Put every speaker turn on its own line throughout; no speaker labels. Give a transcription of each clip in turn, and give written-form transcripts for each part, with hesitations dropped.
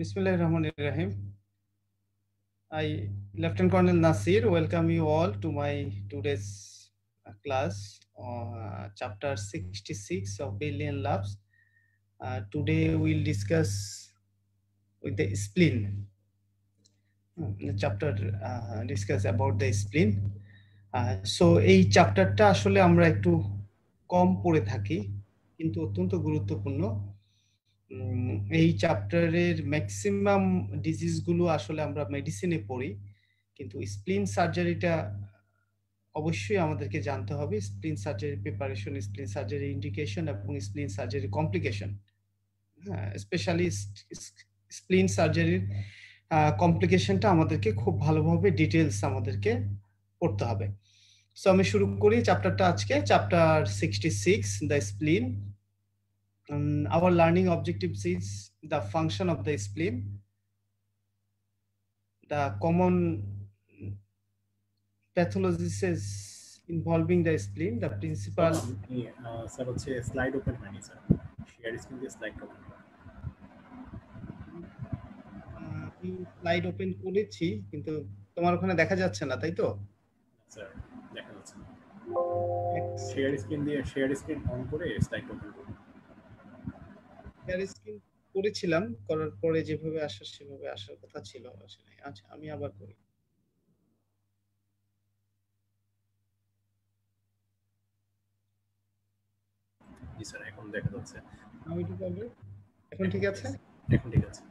Bismillahirrahmanirrahim. I, Lieutenant Colonel Nasir, welcome you all to my today's class, chapter 66 of Billion Loves. Today we'll discuss with the spleen. The chapter discuss about the spleen. So এই চ্যাপ্টারটা আসলে আমরা একটু কম পড়ে থাকি, কিন্তু অত্যন্ত গুরুত্বপূর্ণ। এই চ্যাপ্টারের ম্যাক্সিমাম ডিজিজগুলো আসলে আমরা মেডিসিনে পড়ি, কিন্তু স্প্লিন সার্জারিটা অবশ্যই আমাদেরকে জানতে হবে। স্প্লিন সার্জারি প্রিপারেশন, স্প্লিন সার্জারি ইন্ডিকেশন এবং স্প্লিন সার্জারি কমপ্লিকেশন। হ্যাঁ, স্পেশালি স্প্লিন সার্জারির কমপ্লিকেশনটা আমাদেরকে খুব ভালোভাবে ডিটেলস আমাদেরকে পড়তে হবে। সো আমি শুরু করি চ্যাপ্টারটা আজকে, chapter 66, the স্প্লিন. Our learning objectives is the function of the spleen, the common pathologies involving the spleen, the principal.
Sir, হচ্ছে স্লাইড ওপেন হয়নি স্যার, শেয়ার স্ক্রিন দিয়ে স্লাইড ওপেন করুন।
আমি স্লাইড ওপেন করেছি, কিন্তু তোমার ওখানে দেখা যাচ্ছে না, তাই তো?
স্যার দেখা যাচ্ছে না। শেয়ার স্ক্রিন অন করে স্লাইড ওপেন করুন।
শেয়ার স্ক্রিন করেছিলাম, করার পরে যেভাবে সেভাবে আসার কথা ছিল আসলে। আচ্ছা, আমি আবার করি।
জি স্যার, এখন দেখা যাচ্ছে।
আমি ঠিক আছে? এখন ঠিক আছে?
এখন ঠিক আছে।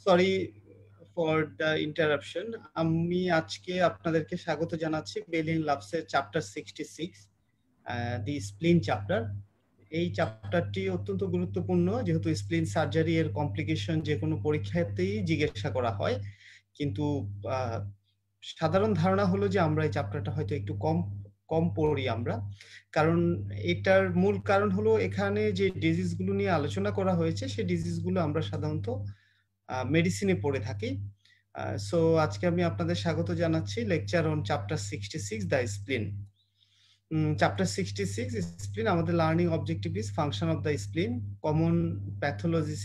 Sorry for the interruption. আমি আজকে আপনাদেরকে স্বাগত জানাচ্ছি বেলিন লাভসের চ্যাপ্টার 66, দি স্প্লিন চ্যাপ্টার। এই চ্যাপ্টারটি অত্যন্ত গুরুত্বপূর্ণ, যেহেতু স্প্লিন সার্জারি এর কমপ্লিকেশন যে কোনো পরীক্ষাতেই জিজ্ঞাসা করা হয়, কিন্তু সাধারণ ধারণা হলো যে আমরা এই চ্যাপ্টারটা হয়তো একটু কম পড়ি আমরা, কারণ এটার মূল কারণ হলো এখানে যে ডিজিজগুলো নিয়ে আলোচনা করা হয়েছে সেই ডিজিজগুলো আমরা সাধারণত মেডিসিনে পড়ে থাকি। সো আজকে আমি আপনাদের স্বাগত জানাচ্ছি lecture on chapter 66, the spleen. Chapter 66, spleen. আমাদের learning objective is function of the spleen, common pathologies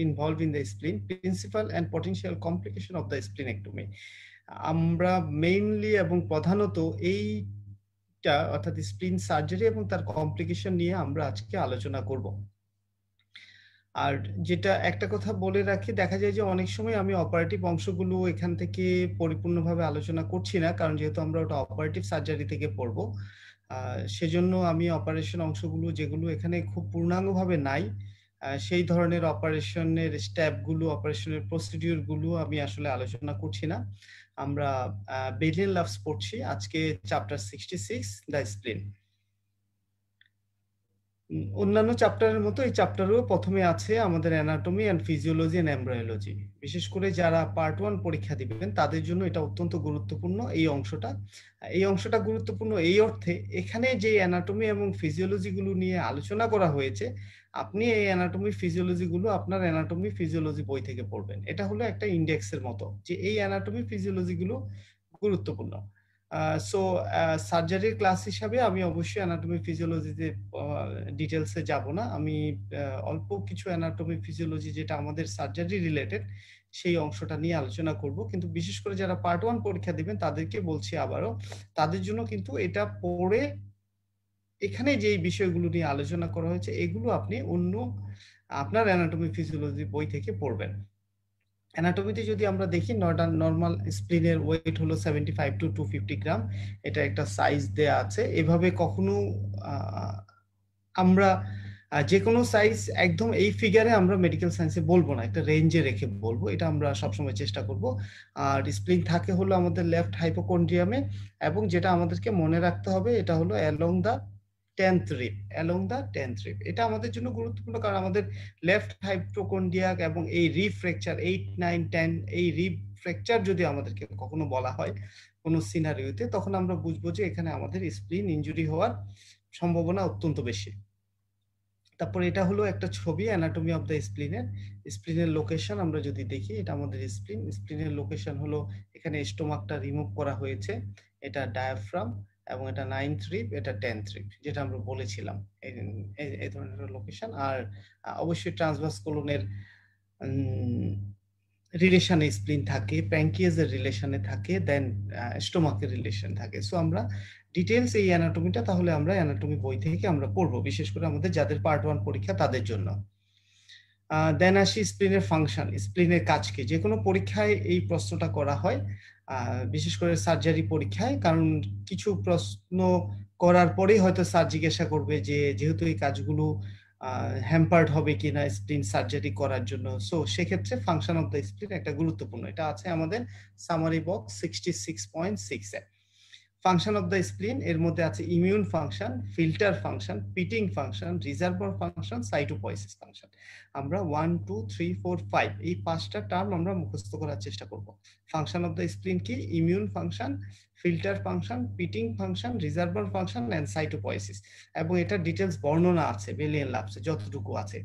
involve in the spleen, principal and potential complication of the splenectomy. আমরা মেইনলি এবং প্রধানত এইটা অর্থাৎ স্প্লিন সার্জারি এবং তার কমপ্লিকেশন নিয়ে আমরা আজকে আলোচনা করব। আর যেটা একটা কথা বলে রাখি, দেখা যায় যে অনেক সময় আমি অপারেটিভ অংশগুলো এখান থেকে পরিপূর্ণভাবে আলোচনা করছি না, কারণ যেহেতু আমরা ওটা অপারেটিভ সার্জারি থেকে পড়বো, সেজন্য আমি অপারেশন অংশগুলো যেগুলো এখানে খুব পূর্ণাঙ্গভাবে নাই, সেই ধরনের অপারেশনের স্টেপগুলো, অপারেশনের প্রসিডিউরগুলো আমি আসলে আলোচনা করছি না। আমরা বেলিন লাভস পড়ছি আজকে চ্যাপ্টার 66, দ্য স্প্লিন। অন্যান্য চ্যাপ্টারের মতো এই চ্যাপ্টারেও প্রথমে আছে আমাদের anatomy and physiology and embryology. বিশেষ করে যারা পার্ট 1 পরীক্ষা দিবেন তাদের জন্য এটা অত্যন্ত গুরুত্বপূর্ণ। এই অংশটা গুরুত্বপূর্ণ এই অর্থে, এখানে যে অ্যানাটমি এবং ফিজিওলজি গুলো নিয়ে আলোচনা করা হয়েছে, আপনি এই অ্যানাটমি ফিজিওলজি গুলো আপনার অ্যানাটমি ফিজিওলজি বই থেকে পড়বেন। এটা হলো একটা ইন্ডেক্সের মতো, যে এই অ্যানাটমি ফিজিওলজি গুলো গুরুত্বপূর্ণ। সো সার্জারির ক্লাস হিসাবে আমি অবশ্যই অ্যানাটমি ফিজিওলজিতে ডিটেলসে যাব না। আমি অল্প কিছু অ্যানাটমি ফিজিওলজি যেটা আমাদের সার্জারি রিলেটেড সেই অংশটা নিয়ে আলোচনা করব, কিন্তু বিশেষ করে যারা পার্ট 1 পরীক্ষা দিবেন তাদেরকে বলছি আবারও, তাদের জন্য কিন্তু এটা পড়ে এখানে যে বিষয়গুলো নিয়ে আলোচনা করা হয়েছে এগুলো আপনি অন্য আপনার অ্যানাটমি ফিজিওলজি বই থেকে পড়বেন। অ্যানাটমিতে যদি আমরা দেখি, নর্মাল স্প্লিনের ওয়েট হলো 75 to 250 গ্রাম। এটা একটা সাইজ দেয়া আছে। এভাবে কখনো আমরা যে কোনো সাইজ একদম এই ফিগারে আমরা মেডিকেল সায়েন্সে বলবো না, একটা রেঞ্জে রেখে বলবো, এটা আমরা সবসময় চেষ্টা করব। আর স্প্লিন থাকে হলো আমাদের লেফট হাইপোকন্ড্রিয়ামে, এবং যেটা আমাদেরকে মনে রাখতে হবে এটা হলো along the 10th rib, along the 10th rib। এটা আমাদের জন্য গুরুত্বপূর্ণ, কারণ আমাদের লেফট হাইপোকন্ড্রিয়াক এবং এই রিব ফ্র্যাকচার 8, 9, 10 এই রিব ফ্র্যাকচার যদি আমাদেরকে কখনো বলা হয় কোনো সিনারিওতে, তখন আমরা বুঝবো যে এখানে আমাদের স্প্লিন ইনজুরি হওয়ার সম্ভাবনা অত্যন্ত বেশি। তারপর এটা হলো একটা ছবি অ্যানাটমি অফ দ্য স্প্লিনের। স্প্লিনের লোকেশন আমরা যদি দেখি, এটা আমাদের স্প্লিন। স্প্লিনের লোকেশন হলো এখানে স্টোমাকটা রিমুভ করা হয়েছে, এটা ডায়াফ্রাম, এবং এটা 9th রিব, এটা 10th রিব, যেটা আমরা বলেছিলাম এই ধরনের লোকেশন। আর অবশ্যই ট্রান্সভার্স কোলনের রিলেশনে স্প্লিন থাকে, প্যানক্রিয়াসের রিলেশনে থাকে, দেন স্টোমাকের রিলেশন থাকে। সো আমরা ডিটেলস এই অ্যানাটমিটা তাহলে আমরা অ্যানাটমি বই থেকে আমরা পড়বো, বিশেষ করে আমাদের যাদের পার্ট 1 পরীক্ষা তাদের জন্য। দেন আসি স্প্লিনের ফাংশন, স্প্লিনের কাজ কি। যে কোনো পরীক্ষায় এই প্রশ্নটা করা হয়, বিশেষ করে সার্জারি পরীক্ষায়, কারণ কিছু প্রশ্ন করার পরেই হয়তো স্যার জিজ্ঞাসা করবে যে যেহেতু এই কাজগুলো হ্যাম্পার্ড হবে কিনা স্প্লিন সার্জারি করার জন্য। সো সেক্ষেত্রে ফাংশন অফ দ্য স্প্লিন একটা গুরুত্বপূর্ণ, এটা আছে আমাদের সামারি বক্স 66.6 এ। ফাংশন অফ দ্য স্প্লিন এর মধ্যে আছে immune function, filter function, pitting function, reservoir function, cytopoiesis function. আমরা 1 2 3 4 5 এই 5টা টার্ম আমরা মুখস্থ করার চেষ্টা করব। ফাংশন অফ দ্য স্প্লিন কি? Immune function, filter function, pitting function, reservoir function and cytopoiesis. এবং এটা ডিটেইলস বর্ণনা আছে বেলিয়ান লাভসে যতটুকু আছে।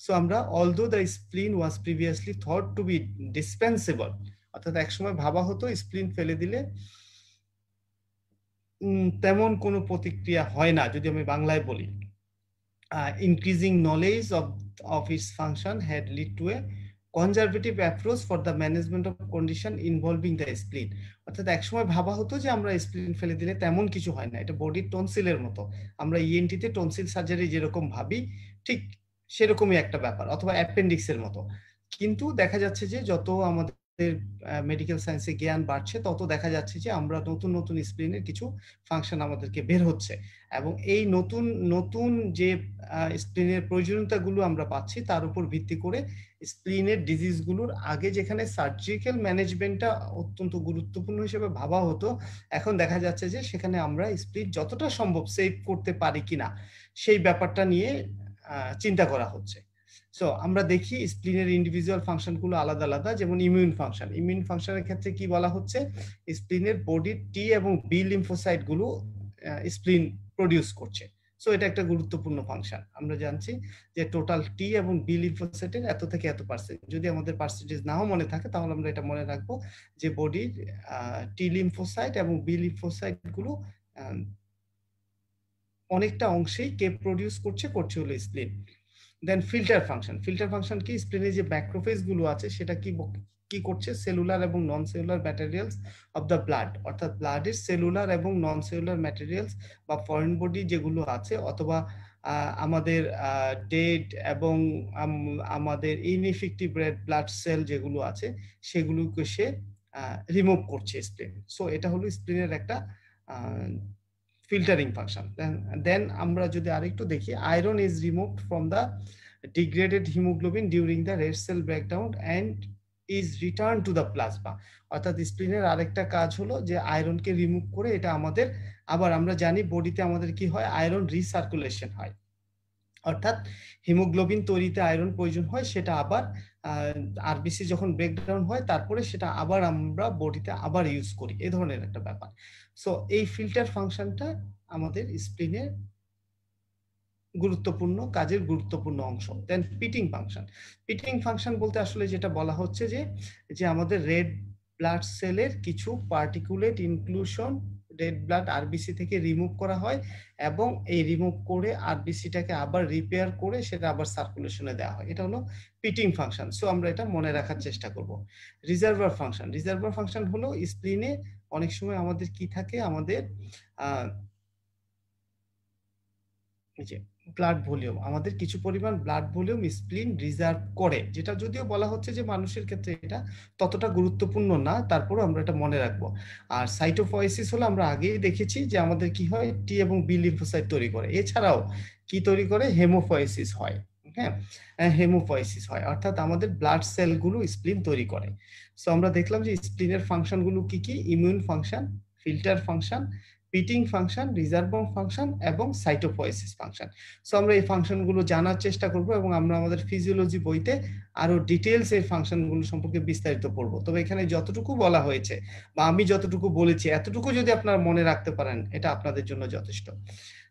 সো আমরা although the spleen was previously thought to be dispensable, অর্থাৎ একসময় ভাবা হতো স্প্লিন ফেলে দিলে তেমন কোনো প্রতিক্রিয়া হয় না, যদি আমি বাংলায় বলি। Increasing knowledge of its function had led to a conservative approach for the management of condition involving the spleen. অর্থাৎ একসময় ভাবা হতো যে আমরা স্প্লিন ফেলে দিলে তেমন কিছু হয় না, এটা বডির টনসিলের মতো। আমরা ইএনটিতে টনসিল সার্জারি যেরকম ভাবি ঠিক সেরকমই একটা ব্যাপার, অথবা অ্যাপেন্ডিক্সের মতো। কিন্তু দেখা যাচ্ছে যে যত আমাদের মেডিকেল সায়েন্সে জ্ঞান বাড়ছে তত দেখা যাচ্ছে যে আমরা নতুন নতুন স্প্লিনের কিছু ফাংশন আমাদেরকে বের হচ্ছে, এবং এই নতুন নতুন যে স্প্লিনের প্রয়োজনীয়তাগুলো আমরা পাচ্ছি তার উপর ভিত্তি করে স্প্লিনের ডিজিজগুলোর আগে যেখানে সার্জিক্যাল ম্যানেজমেন্টটা অত্যন্ত গুরুত্বপূর্ণ হিসেবে ভাবা হতো, এখন দেখা যাচ্ছে যে সেখানে আমরা স্প্লিন যতটা সম্ভব সেভ করতে পারি কিনা সেই ব্যাপারটা নিয়ে চিন্তা করা হচ্ছে। সো আমরা দেখি স্প্লিনের ইন্ডিভিজুয়াল ফাংশনগুলো আলাদা আলাদা, যেমন ইমিউন ফাংশন। ইমিউন ফাংশনের ক্ষেত্রে কি বলা হচ্ছে? স্প্লিনের বডির টি এবং বি লিম্ফোসাইট গুলো স্প্লিন প্রডিউস করছে। সো এটা একটা গুরুত্বপূর্ণ ফাংশন। আমরা জানছি যে টোটাল টি এবং বি লিম্ফোসাইটের এত থেকে এত পার্সেন্ট, যদি আমাদের পার্সেন্টেজ নাও মনে থাকে তাহলে আমরা এটা মনে রাখবো যে বডির টি লিম্ফোসাইট এবং বি লিম্ফোসাইট গুলো অনেকটা অংশেই কে প্রডিউস করছে হলো স্প্লিন। দেন ফিল্টার ফাংশন। ফিল্টার ফাংশন কি? স্প্লিনে যে ম্যাক্রোফেজ গুলো আছে সেটা কি করছে? সেলুলার এবং non cellular materials of the blood, অর্থাৎ ব্লাডের সেলুলার এবং নন সেলুলার ম্যাটেরিয়ালস বা ফরেন বডি যেগুলো আছে, অথবা আমাদের ডেড এবং আমাদের ইনএফেক্টিভ রেড ব্লাড সেল যেগুলো আছে সেগুলোকে সে রিমুভ করছে স্প্লিন। সো এটা হলো স্প্লিনের একটা filtering function. Then আমরা যদি আরেকটু দেখি, iron is removed from the degraded hemoglobin during the red cell breakdown and is returned to the plasma. অর্থাৎ স্প্লিনের আরেকটা কাজ হলো যে আয়রনকে রিমুভ করে এটা আমাদের আবার, আমরা জানি বডিতে আমাদের কি হয়, আয়রন রিসার্কুলেশন হয়, অর্থাৎ হিমোগ্লোবিন তৈরিতে আয়রন প্রয়োজন হয়, সেটা আবার আরবিসি যখন ব্রেকডাউন হয় তারপরে সেটা আবার আমরা বডিতে আবার ইউজ করি, এই ধরনের একটা ব্যাপার। সো এই ফিল্টার ফাংশনটা আমাদের স্প্লিনের গুরুত্বপূর্ণ কাজের গুরুত্বপূর্ণ অংশ। দেন পিটিং ফাংশন। পিটিং ফাংশন বলতে আসলে যেটা বলা হচ্ছে যে আমাদের রেড ব্লাড সেলের কিছু particulate inclusion red blood RBC থেকে রিমুভ করা হয়, এবং এই রিমুভ করে আরবিসিটাকে আবার রিপেয়ার করে সেটা আবার সার্কুলেশনে দেওয়া হয়, এটা হলো পিটিং ফাংশন। সো আমরা এটা মনে রাখার চেষ্টা করব। Reservoir function. রিজার্ভার ফাংশন হলো স্প্লিনে অনেক সময় আমাদের কি থাকে, আমাদের ব্লাড ভলিউম, আমাদের কিছু পরিমাণ ব্লাড ভলিউম স্প্লিন রিজার্ভ করে, যেটা যদিও বলা হচ্ছে যে মানুষের ক্ষেত্রে এটা ততটা গুরুত্বপূর্ণ না, তারপরও আমরা এটা মনে রাখবো। আর সাইটোপয়েসিস হলো আমরা আগেই দেখেছি যে আমাদের কি হয়, টি এবং বি লিম্ফোসাইট তৈরি করে, এছাড়াও কি তৈরি করে, হেমোপয়েসিস হয়। হ্যাঁ, হেমোপয়েসিস হয়, অর্থাৎ আমাদের ব্লাড সেলগুলো স্প্লিন তৈরি করে। সো আমরা দেখলাম যে স্প্লিনের ফাংশনগুলো কি কি? Immune function, filter function, pitting function, reservoir function এবং সাইটোপয়েসিস ফাংশন। সো আমরা এই ফাংশনগুলো জানার চেষ্টা করব এবং আমরা আমাদের ফিজিওলজি বইতে আরো ডিটেলস এই ফাংশনগুলো সম্পর্কে বিস্তারিত পড়ব। তবে এখানে যতটুকু বলা হয়েছে বা আমি যতটুকু বলেছি এতটুকু যদি আপনারা মনে রাখতে পারেন এটা আপনাদের জন্য যথেষ্ট।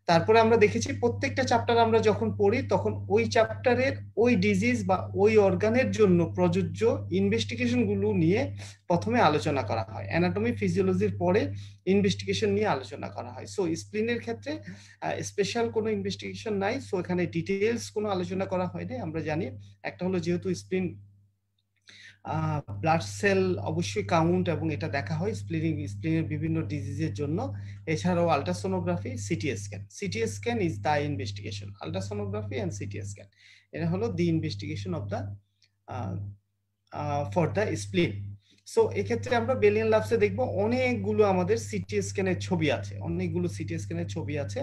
তারপরে আমরা দেখেছি প্রত্যেকটা চ্যাপ্টার আমরা যখন পড়ি তখন ওই চ্যাপ্টারের ওই ডিজিজ বা ওই অর্গানের জন্য প্রযোজ্য ইনভেস্টিগেশন গুলো নিয়ে প্রথমে আলোচনা করা হয়। অ্যানাটমি ফিজিওলজির পরে ইনভেস্টিগেশন নিয়ে আলোচনা করা হয়। সো স্প্লিনের ক্ষেত্রে স্পেশাল কোনো ইনভেস্টিগেশন নাই, সো এখানে ডিটেইলস কোনো আলোচনা করা হয়নি। আমরা জানি একটা হলো যেহেতু স্প্লিন ব্লাড সেল অবশ্যই কাউন্ট এবং এটা দেখা হয় স্প্লিনের বিভিন্ন ডিজিজের জন্য। এছাড়াও ultrasonography, CT scan. CT scan is the investigation, ultrasonography and CT scan, এটা হলো the investigation of the for the spleen. So এক্ষেত্রে আমরা বেলিয়ান লাভসে দেখবো অনেকগুলো আমাদের সিটি স্ক্যানের ছবি আছে, অনেকগুলো সিটি স্ক্যানের ছবি আছে।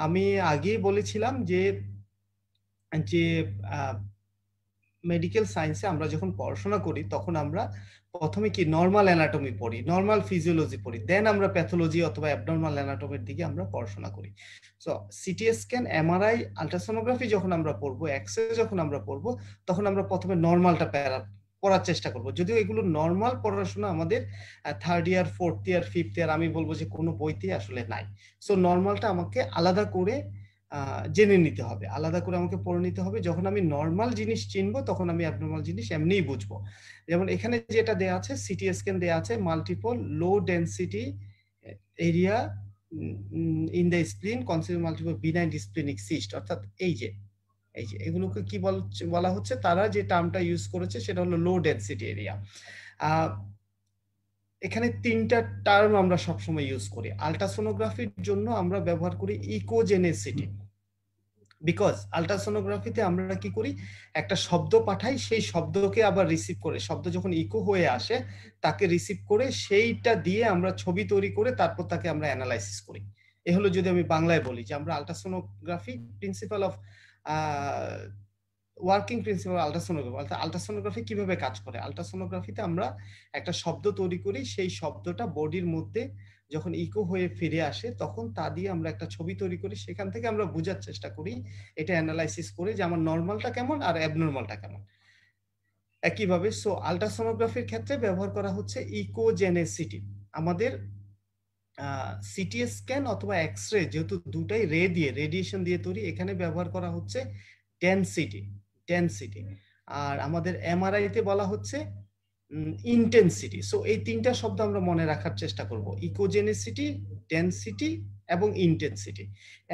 আমি আগেই বলেছিলাম যে যে মেডিকেল সায়েন্সে আমরা যখন পড়াশোনা করি তখন আমরা প্রথমে কি নর্মাল অ্যানাটমি পড়ি, নর্মাল ফিজিওলজি পড়ি, দেন আমরা প্যাথোলজি অথবা অ্যাবনর্মাল অ্যানাটমির দিকে আমরা পড়াশোনা করি। So CT scan, MRI, ultrasonography যখন আমরা পড়বো, এক্সরে যখন আমরা পড়বো, তখন আমরা প্রথমে নর্মালটা পড়ার চেষ্টা করব। যদিও এগুলো নর্মাল পড়াশোনা আমাদের third year, fourth year, fifth year আমি বলবো যে কোনো বইতে আসলে নাই। সো নর্মালটা আমাকে আলাদা করে জেনে নিতে হবে, আলাদা করে আমাকে পড়ে নিতে হবে। যখন আমি নর্মাল জিনিস চিনবো তখন আমি অ্যাবনর্মাল জিনিস এমনিই বুঝবো। যেমন এখানে যেটা দেয়া আছে, সিটি স্ক্যান দেয়া আছে, multiple low density area in the স্প্লিন consider multiple benign splenic cyst. অর্থাৎ এই যে এগুলোকে কি বলা হচ্ছে, তারা যে টার্মটা ইউজ করেছে সেটা হলো লো ডেনসিটি এরিয়া। এখানে তিনটা টার্ম আমরা সবসময় ইউজ করি। আল্ট্রাসোনোগ্রাফির জন্য আমরা ব্যবহার করি ইকোজেনেসিটি, বিকজ আল্ট্রাসোনোগ্রাফিতে আমরা কি করি, একটা শব্দ পাঠাই, সেই শব্দকে আবার রিসিভ করে, শব্দ যখন ইকো হয়ে আসে তাকে রিসিভ করে সেইটা দিয়ে আমরা ছবি তৈরি করে তারপর তাকে আমরা অ্যানালাইসিস করি। এ হলো যদি আমি বাংলায় বলি যে আমরা ultrasonography principal of working principal ultrasonography, ultrasonography কিভাবে কাজ করে। আল্ট্রাসোনোগ্রাফিতে আমরা একটা শব্দ তৈরি করি, সেই শব্দটা বডির মধ্যে যখন ইকো হয়ে ফিরে আসে তখন তা দিয়ে আমরা একটা ছবি তৈরি করি, সেখান থেকে আমরা বোঝার চেষ্টা করি, এটা অ্যানালাইসিস করে যে আমার নর্মালটা কেমন আর অ্যাবনর্মালটা কেমন। একইভাবে সো আল্ট্রাসোনোগ্রাফির ক্ষেত্রে ব্যবহার করা হচ্ছে ইকোজেনেসিটি। আমাদের সিটি স্ক্যান অথবা এক্সরে যেহেতু দুটাই রে দিয়ে, রেডিয়েশন দিয়ে তৈরি, এখানে ব্যবহার করা হচ্ছে ডেনসিটি, ডেনসিটি। আর আমাদের এমআরআই তে বলা হচ্ছে ইন্টেন্সিটি। সো এই তিনটা শব্দ আমরা মনে রাখার চেষ্টা করব, ইকোজেনেসিটি, ডেনসিটি এবং ইন্টেন্সিটি।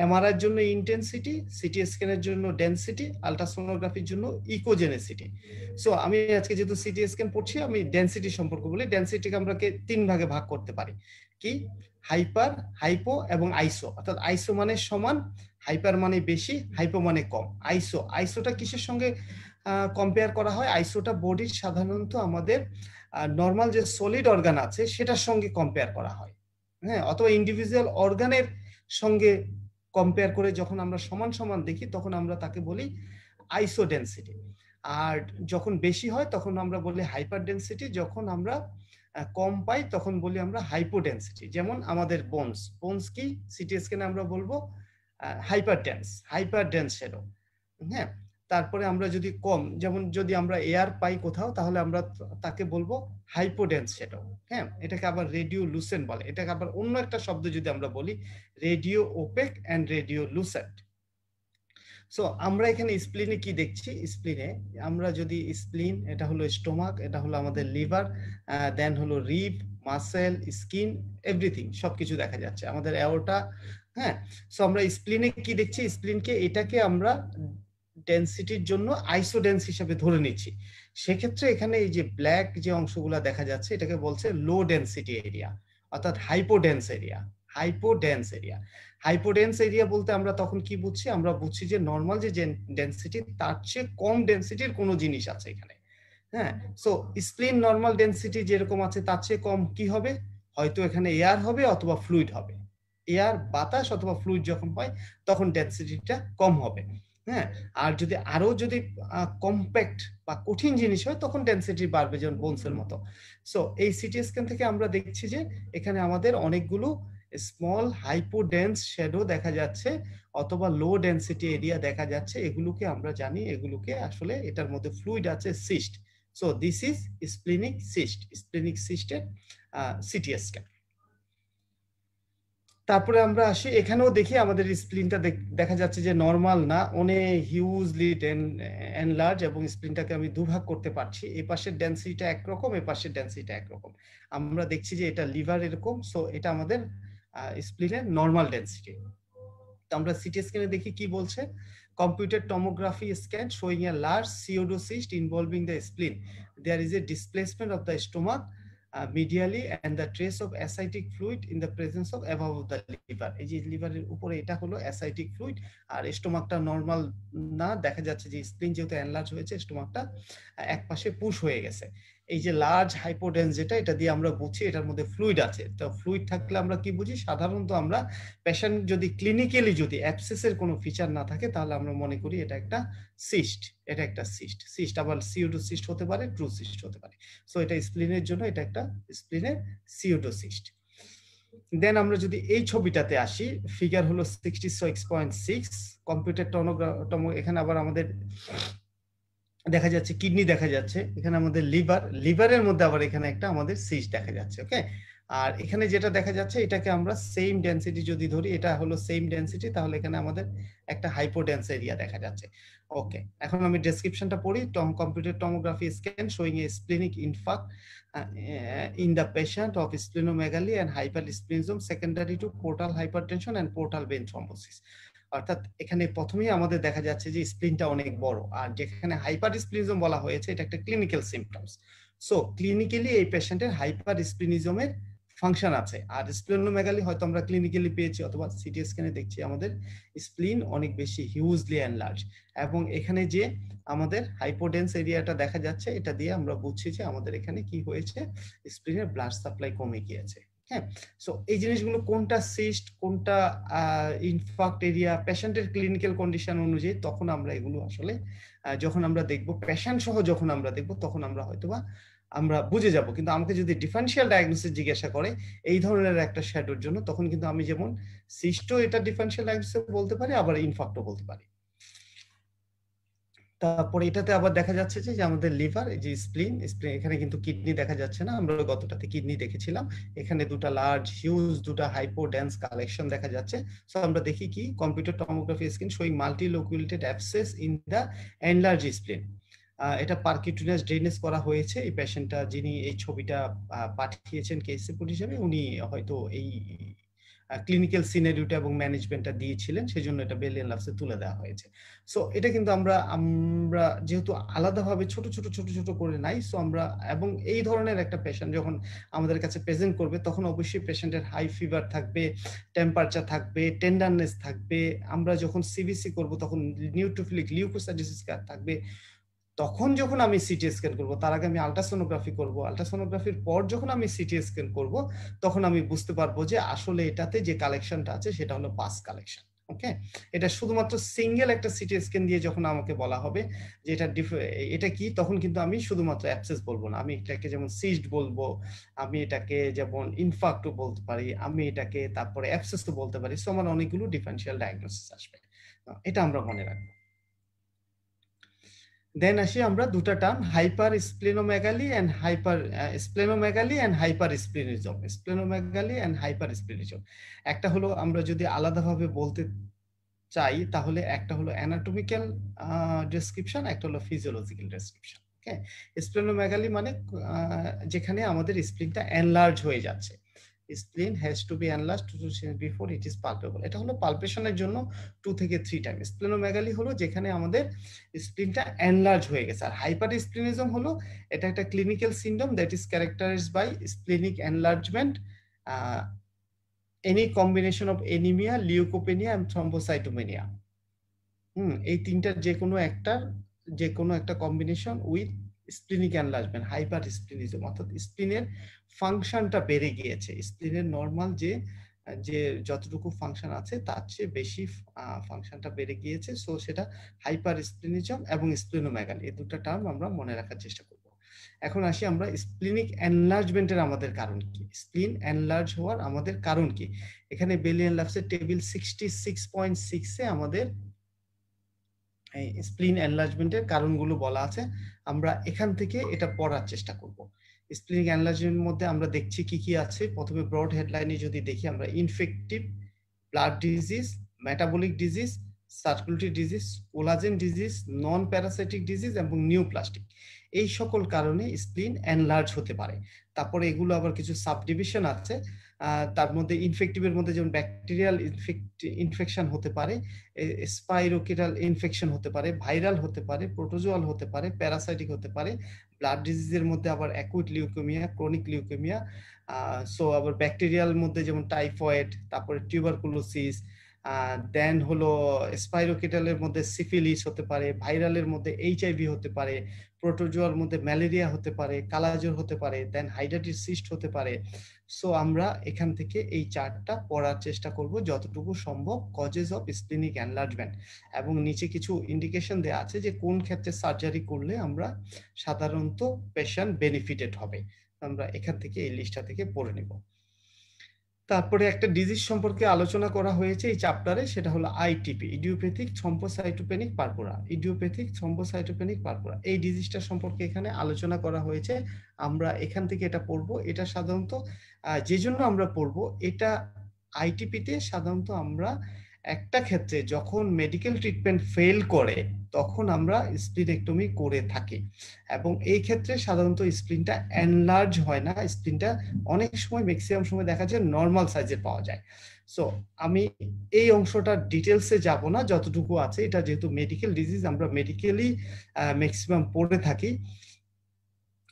এমআরআই এর জন্য ইন্টেন্সিটি, সিটি স্ক্যানের জন্য ডেনসিটি, আল্ট্রাসোনোগ্রাফির জন্য ইকোজেনেসিটি। সো আমি আজকে যেহেতু সিটি স্ক্যান পড়ছি আমি ডেনসিটি সম্পর্কে বলি। ডেনসিটিকে আমরা তিন ভাগে ভাগ করতে পারি, কি, হাইপার, হাইপো এবং আইসো। অর্থাৎ আইসো মানে সমান, হাইপার মানে বেশি, হাইপো মানে কম। আইসোটা কিসের সঙ্গে কম্পেয়ার করা হয়? আইসোটা বডির সাধারণত আমাদের নর্মাল যে সলিড অর্গান আছে সেটার সঙ্গে কম্পেয়ার করা হয়, হ্যাঁ, অথবা ইন্ডিভিজুয়াল অর্গানের সঙ্গে কম্পেয়ার করে যখন আমরা সমান সমান দেখি তখন আমরা তাকে বলি আইসো ডেনসিটি। আর যখন বেশি হয় তখন আমরা বলি হাইপার ডেনসিটি, যখন আমরা কম পাই তখন বলি আমরা হাইপোডেন্সিটি। যেমন আমাদের বোনস কি সিটি স্ক্যানে আমরা বলবো হাইপার ডেন্স শ্যাডো, হ্যাঁ। তারপরে আমরা যদি কম, যেমন যদি আমরা এয়ার পাই কোথাও তাহলে আমরা তাকে বলবো হাইপোডেন্স শ্যাডো, হ্যাঁ। এটাকে আবার রেডিও লুসেন্ট বলে। এটাকে আবার অন্য একটা শব্দ যদি আমরা বলি radiopaque and radiolucent. So আমরা এখানে স্প্লিনে কি দেখছি, স্প্লিনে আমরা যদি স্প্লিন, এটা হলো স্টোমাক, এটা হলো আমাদের লিভার, দেন হলো রিব, মাসেল, স্কিন, এভরিথিং সবকিছু দেখা যাচ্ছে, আমাদের অ্যাওর্টা, হ্যাঁ। সো আমরা স্প্লিনে কি দেখছি, স্প্লিনকে এটাকে আমরা ডেনসিটির জন্য আইসোডেন্স হিসেবে ধরে নিচ্ছি। সেক্ষেত্রে এখানে এই যে ব্ল্যাক যে অংশগুলো দেখা যাচ্ছে এটাকে বলছে লো ডেনসিটি এরিয়া, অর্থাৎ হাইপোডেন্স এরিয়া। হাইপোডেন্স এরিয়া বলতে আমরা তখন কি বুঝছি, আমরা বুঝছি যে নর্মাল যে ডেনসিটি তার চেয়ে কম ডেনসিটির কোনো জিনিস আছে এখানে, হ্যাঁ। সো স্প্লিন নর্মাল ডেনসিটি যেরকম আছে তার চেয়ে কম কি হবে, হয়তো এখানে এয়ার হবে অথবা ফ্লুইড হবে। এয়ার, বাতাস অথবা ফ্লুইড যখন হয় তখন ডেনসিটিটা কম হবে, হ্যাঁ। আর যদি আরো যদি কম্প্যাক্ট বা কঠিন জিনিস হয় তখন ডেনসিটি বাড়বে, যেমন বোনসের মতো। সো এই সিটি স্ক্যান থেকে আমরা দেখছি যে এখানে আমাদের অনেকগুলো স্মল হাইপোডেন্স শ্যাডো দেখা যাচ্ছে অথবা লো ডেন্সিটি এরিয়া দেখা যাচ্ছে, এগুলোকে আমরা জানি, এগুলোকে আসলে এটার মধ্যে ফ্লুইড আছে, cyst. So this is splenic cyst, splenic সিস্টের সিটি স্ক্যান। তারপরে আমরা আসি, এখানেও দেখি আমাদের স্প্লিনটা দেখা যাচ্ছে যে নরমাল না, অনেক হিউজলি এনলার্জ, এবং স্প্লিনটাকে আমি দুভাগ করতে পারছি, এই পাশের ডেন্সিটিটা একরকম, এই পাশের ডেন্সিটিটা একরকম। আমরা দেখছি যে এটা লিভার এরকম, সো এটা আমাদের স্প্লিনের নরমাল ডেন্সিটি। তো আমরা সিটি স্ক্যানে দেখি কি বলছে, computed tomography scan showing a large CO2 cyst involving the spleen. There is a displacement of the stomach medially and the trace of ascitic fluid in the presence of above the liver. এই যে লিভারের উপরে এটা হলো অ্যাসাইটিক fluid, আর স্টোমাকটা normal না, দেখা যাচ্ছে যে স্প্লিন যেহেতু এনলার্জ হয়েছে, স্টোমাকটা এক পাশে পুশ হয়ে গেছে। এই যে লার্জ হাইপোডেন্স যেটা, এটা দিয়ে আমরা বুঝি এটার মধ্যে ফ্লুইড আছে। তো ফ্লুইড থাকলে আমরা কি বুঝি, সাধারণত আমরা পেশেন্ট যদি ক্লিনিক্যালি যদি অ্যাবসেসের কোনো ফিচার না থাকে, তাহলে আমরা মনে করি এটা একটা সিস্ট, এটা একটা সিস্ট। সিস্ট আবার CO2 সিস্ট হতে পারে, ট্রু সিস্ট হতে পারে। সো এটা স্প্লিনের জন্য এটা একটা স্প্লিনের CO2 সিস্ট। দেন আমরা যদি এই ছবিটাতে আসি, ফিগার হলো 66.6, কম্পিউটার এখানে আবার আমাদের দেখা যাচ্ছে কিডনি দেখা যাচ্ছে, এখানে আমাদের লিভারের মধ্যে আবার এখানে একটা আমাদের সিস্ট দেখা যাচ্ছে। ওকে, আর এখানে যেটা দেখা যাচ্ছে এটাকে আমরা সেম ডেন্সিটি যদি ধরি, এটা হলো সেম ডেন্সিটি, তাহলে এখানে আমাদের একটা হাইপোডেন্স এরিয়া দেখা যাচ্ছে। ওকে, এখন আমি ডেসক্রিপশনটা পড়ি। Computer tomography scan showing a splenic infarct in the patient of splenomegaly and hypersplenism secondary to portal hypertension and portal vein thrombosis. অর্থাৎ এখানে প্রথমেই আমাদের দেখা যাচ্ছে যে স্প্লিনটা অনেক বড়, আর যেখানে হাইপারস্প্লিনিজম বলা হয়েছে এটা একটা ক্লিনিক্যাল সিমটমস। সো ক্লিনিক্যালি এই পেশেন্টের হাইপারস্প্লিনিজমের ফাংশন আছে, আর স্প্লেনোমেগালি হয়তো আমরা ক্লিনিক্যালি পেয়েছি অথবা সিটি স্ক্যানে দেখছি আমাদের স্প্লিন অনেক বেশি হিউজলি এনলার্জ, এবং এখানে যে আমাদের হাইপোডেন্স এরিয়াটা দেখা যাচ্ছে, এটা দিয়ে আমরা বুঝছি যে আমাদের এখানে কি হয়েছে, স্প্লিনের ব্লাড সাপ্লাই কমে গিয়েছে। হ্যাঁ, সো এই জিনিসগুলো কোনটা সিস্ট, কোনটা ইনফাক্ট এরিয়া, পেশেন্টের ক্লিনিক্যাল কন্ডিশন অনুযায়ী তখন আমরা এগুলো আসলে যখন আমরা দেখবো, পেশেন্ট সহ যখন আমরা দেখবো, তখন আমরা হয়তোবা আমরা বুঝে যাব। কিন্তু আমাকে যদি ডিফারেন্সিয়াল ডায়াগনোসিস জিজ্ঞাসা করে এই ধরনের একটা শ্যাডোর জন্য, তখন কিন্তু আমি যেমন সিস্টও এটা ডিফারেন্সিয়াল ডায়াগনোসিস বলতে পারি, আবার ইনফাক্টও বলতে পারি। তারপরে এটাতে আবার দেখা যাচ্ছে যে আমাদের লিভার, এই যে স্প্লিন, এখানে কিন্তু কিডনি দেখা যাচ্ছে না, আমরা গতটাতে কিডনি দেখেছিলাম, এখানে দুটা লার্জ হিউজ দুটা হাইপোডেন্স কালেকশন দেখা যাচ্ছে। সো আমরা দেখি কি, computer tomography scan showing multiloculated abscess in the enlarge spleen. এটা পারকিউটিনাস ড্রেনেজ করা হয়েছে। এই পেশেন্টটা যিনি এই ছবিটা পাঠিয়েছেন কেস রিপোর্ট হিসেবে, উনি হয়তো এই ক্লিনিক্যাল সিনারিওটা এবং ম্যানেজমেন্টটা দিয়েছিলেন, সেজন্য এটা বেলিয়ান লাভসে তুলে দেওয়া হয়েছে। সো এটা কিন্তু আমরা যেহেতু আলাদাভাবে ছোট ছোট করে নাই, সো আমরা, এবং এই ধরনের একটা পেশেন্ট যখন আমাদের কাছে প্রেজেন্ট করবে, তখন অবশ্যই পেশেন্টের হাই ফিভার থাকবে, টেম্পারেচার থাকবে, টেন্ডারনেস থাকবে। আমরা যখন সিবিসি করব তখন নিউট্রোফিলিক লিউকোসাইটোসিস থাকবে। তখন যখন আমি সিটি স্ক্যান করব, তার আগে আমি আল্ট্রাসোনোগ্রাফি করব, আল্ট্রাসোনোগ্রাফির পর যখন আমি সিটি স্ক্যান করব, তখন আমি বুঝতে পারবো যে আসলে এটাতে যে কালেকশনটা আছে সেটা হলো পাস কালেকশন। ওকে, এটা শুধুমাত্র সিঙ্গেল একটা সিটি স্ক্যান দিয়ে যখন আমাকে বলা হবে যে এটা কি, তখন কিন্তু আমি শুধুমাত্র অ্যাবসেস বলবো না, আমি এটাকে যেমন সিস্ট বলবো, আমি এটাকে যেমন ইনফাক্টও বলতে পারি, আমি এটাকে তারপরে অ্যাবসেসও বলতে পারি। সো আমার অনেকগুলো ডিফারেন্সিয়াল ডায়াগনোসিস আসবে, এটা আমরা মনে রাখবো। দেন আসি আমরা দুটা term, hyper splenomegaly and hyper splenism. Splenomegaly and hyper splenism, একটা হলো আমরা যদি আলাদাভাবে বলতে চাই, তাহলে একটা হলো অ্যানাটমিক্যাল ডেসক্রিপশন, একটা হলো ফিজিওলজিক্যাল ডেসক্রিপশন। ওকে, স্প্লেনোমেগালি মানে যেখানে আমাদের স্প্লিনটা এনলার্জ হয়ে যাচ্ছে, spleen has to be enlarged before it is palpable। এটা হলো পালপেশনের জন্য 2 থেকে 3 টাইম। স্প্লেনোমেগালি হলো যেখানে আমাদের স্প্লিনটা এনলার্জ হয়ে গেছে। আর হাইপারস্প্লিনিজম হলো এটা একটা clinical syndrome that is characterised by splenic enlargement, any combination of anaemia, leukopenia and thrombocytopenia. এই তিনটার যে কোনো একটা combination with splenic enlargement, hyper splenism, অর্থাৎ স্প্লিনের ফাংশনটা বেড়ে গিয়েছে, স্প্লিনের নরমাল যে যতটুকু ফাংশন আছে তার চেয়ে বেশি ফাংশনটা বেড়ে গিয়েছে। সো সেটা হাইপার স্প্লিনিজম এবং স্প্লিনোমেগালি, এই দুটো টার্ম আমরা মনে রাখার চেষ্টা করব। এখন আসি আমরা স্প্লিনিক এনলার্জমেন্টের আমাদের কারণ কি, স্প্লিন এনলার্জ হওয়ার আমাদের কারণ কি। এখানে বেলি এন্ড লাভসের টেবিল 66.6 এ আমাদের স্প্লিন এনলার্জমেন্টের কারণগুলো বলা আছে। আমরা এখান থেকে এটা পড়ার চেষ্টা করব। স্প্লিনিক এনলার্জমেন্টের মধ্যে আমরা দেখছি কি কি আছে। প্রথমে ব্রড হেডলাইনে যদি দেখি আমরা infective blood disease, metabolic disease, circulatory disease, collagen disease, non parasitic disease এবং নিউপ্লাস্টিক, এই সকল কারণে স্প্লিন এনলার্জ হতে পারে। তারপরে এগুলো আবার কিছু সাবডিভিশন আছে। তার মধ্যে ইনফেক্টিভের মধ্যে যেমন ব্যাকটেরিয়াল ইনফেকশন হতে পারে, স্পাইরোকিটাল ইনফেকশন হতে পারে, ভাইরাল হতে পারে, প্রোটোজোয়াল হতে পারে, প্যারাসাইটিক হতে পারে। ব্লাড ডিজিজের মধ্যে আবার acute leukaemia, chronic leukaemia. So আবার ব্যাকটেরিয়াল মধ্যে যেমন টাইফয়েড, তারপরে টিউবারকুলোসিস, দেন হলো স্পাইরোকিটালের মধ্যে সিফিলিস হতে পারে, ভাইরালের মধ্যে এইচআইভি হতে পারে, প্রোটোজোয়ার মধ্যে ম্যালেরিয়া হতে পারে, কালাজ্বর হতে পারে, দেন হাইড্রাটিস সিস্ট হতে পারে। সো আমরা এখান থেকে এই চার্টটা পড়ার চেষ্টা করব যতটুকু সম্ভব, কজেস অফ স্প্লিনিক এনলার্জমেন্ট, এবং নিচে কিছু ইন্ডিকেশন দেওয়া আছে যে কোন ক্ষেত্রে সার্জারি করলে আমরা সাধারণত পেশেন্ট বেনিফিটেড হবে। আমরা এখান থেকে এই লিস্টটা থেকে পড়ে নেব। তারপরে একটা ডিজিজ সম্পর্কে আলোচনা করা হয়েছে এই চ্যাপ্টারে, সেটা হলো ITP, idiopathic thrombocytopenic purpura. Idiopathic thrombocytopenic purpura এই ডিজিজটা সম্পর্কে এখানে আলোচনা করা হয়েছে। আমরা এখান থেকে এটা পড়বো। এটা সাধারণত যে জন্য আমরা পড়বো, এটা আইটিপিতে সাধারণত আমরা একটা ক্ষেত্রে যখন মেডিকেল ট্রিটমেন্ট ফেল করে তখন আমরা স্প্লিনেক্টমি করে থাকি, এবং এই ক্ষেত্রে সাধারণত স্প্লিনটা এনলার্জ হয় না, স্প্লিনটা অনেক সময় ম্যাক্সিমাম সময় দেখা যায় নর্মাল সাইজের পাওয়া যায়। সো আমি এই অংশটা ডিটেলসে যাব না, যতটুকু আছে এটা যেহেতু মেডিকেল ডিজিজ আমরা মেডিকেলি ম্যাক্সিমাম পড়ে থাকি,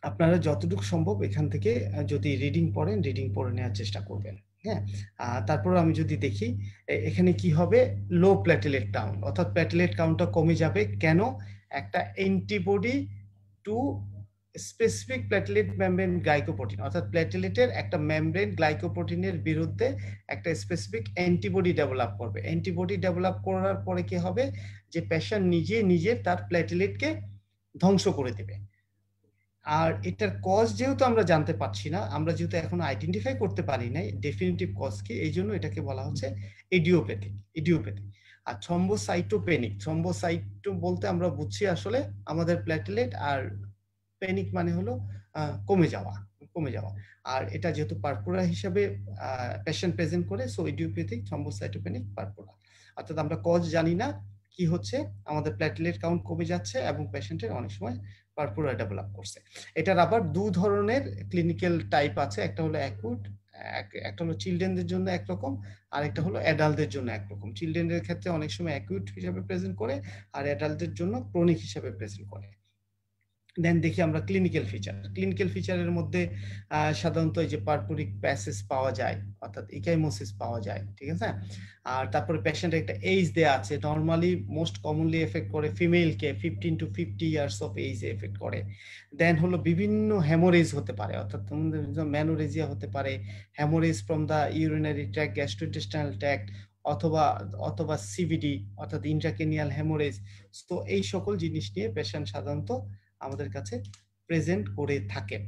আপনারা যতটুকু সম্ভব এখান থেকে যদি রিডিং পড়েন, রিডিং পড়ে নেওয়ার চেষ্টা করবেন। হ্যাঁ, তারপর আমি যদি দেখি এখানে কি হবে, লো প্ল্যাটেলেট কাউন্ট, অর্থাৎ প্ল্যাটেলেট কাউন্টটা কমে যাবে। কেন? একটা antibody to specific platelet membrane glycoprotein, অর্থাৎ প্ল্যাটেলেটের একটা মেমব্রেন গ্লাইকোপ্রোটিনের বিরুদ্ধে একটা স্পেসিফিক অ্যান্টিবডি ডেভেলপ করবে। অ্যান্টিবডি ডেভেলপ করার পরে কি হবে, যে পেশেন্ট নিজে তার প্ল্যাটেলেটকে ধ্বংস করে দেবে। আর এটার কজ যেহেতু আমরা জানতে পারছি না, আমরা যেহেতু এখন আইডেন্টিফাই করতে পারি নাই ডেফিনিটিভ কজ কি, এই জন্য এটাকে বলা হচ্ছে ইডিওপ্যাথিক। আর থ্রম্বোসাইটো বলতে আমরা বুঝছি আসলে আমাদের প্ল্যাটেলেট, আর প্যানিক মানে হলো কমে যাওয়া। আর এটা যেহেতু পারপুরা হিসাবে পেশেন্ট প্রেজেন্ট করে, সো ইডিওপ্যাথিক থ্রম্বোসাইটোপেনিক পারপুরা। অর্থাৎ আমরা কজ জানি না, কি হচ্ছে, আমাদের প্ল্যাটেলেট কাউন্ট কমে যাচ্ছে এবং পেশেন্টের অনেক সময় পারপুরা ডেভেলপ করছে। এটার আবার দু ধরনের ক্লিনিক্যাল টাইপ আছে, একটা হলো অ্যাকুট, একটা হলো চিলড্রেনদের জন্য একরকম, আর একটা হলো অ্যাডাল্টদের জন্য একরকম। চিলড্রেনের ক্ষেত্রে অনেক সময় অ্যাকুট হিসাবে প্রেজেন্ট করে, আর অ্যাডাল্টদের জন্য ক্রনিক হিসাবে প্রেজেন্ট করে। দেন দেখি আমরা ক্লিনিক্যাল ফিচারের মধ্যে সাধারণত এই যে পারপুরিক প্যাসেজ পাওয়া যায়, অর্থাৎ ইকাইমোসিস পাওয়া যায়, ঠিক আছে। আর তারপরে পেশেন্টের একটা এজ দেয়া আছে, নরমালি মোস্ট কমনলি এফেক্ট করে ফিমেলকে 15 to 50 ইয়ার্স অফ এজে এফেক্ট করে। দেন হলো বিভিন্ন হেমোরেজ হতে পারে, অর্থাৎ ম্যানোরেজিয়া হতে পারে, haemorrhage from the urinary tract, gastrointestinal tract, অথবা সিভিডি অর্থাৎ ইন্ট্রাকেনিয়াল হেমোরেজ। তো এই সকল জিনিস নিয়ে পেশেন্ট সাধারণত আমাদের কাছে প্রেজেন্ট করে থাকে।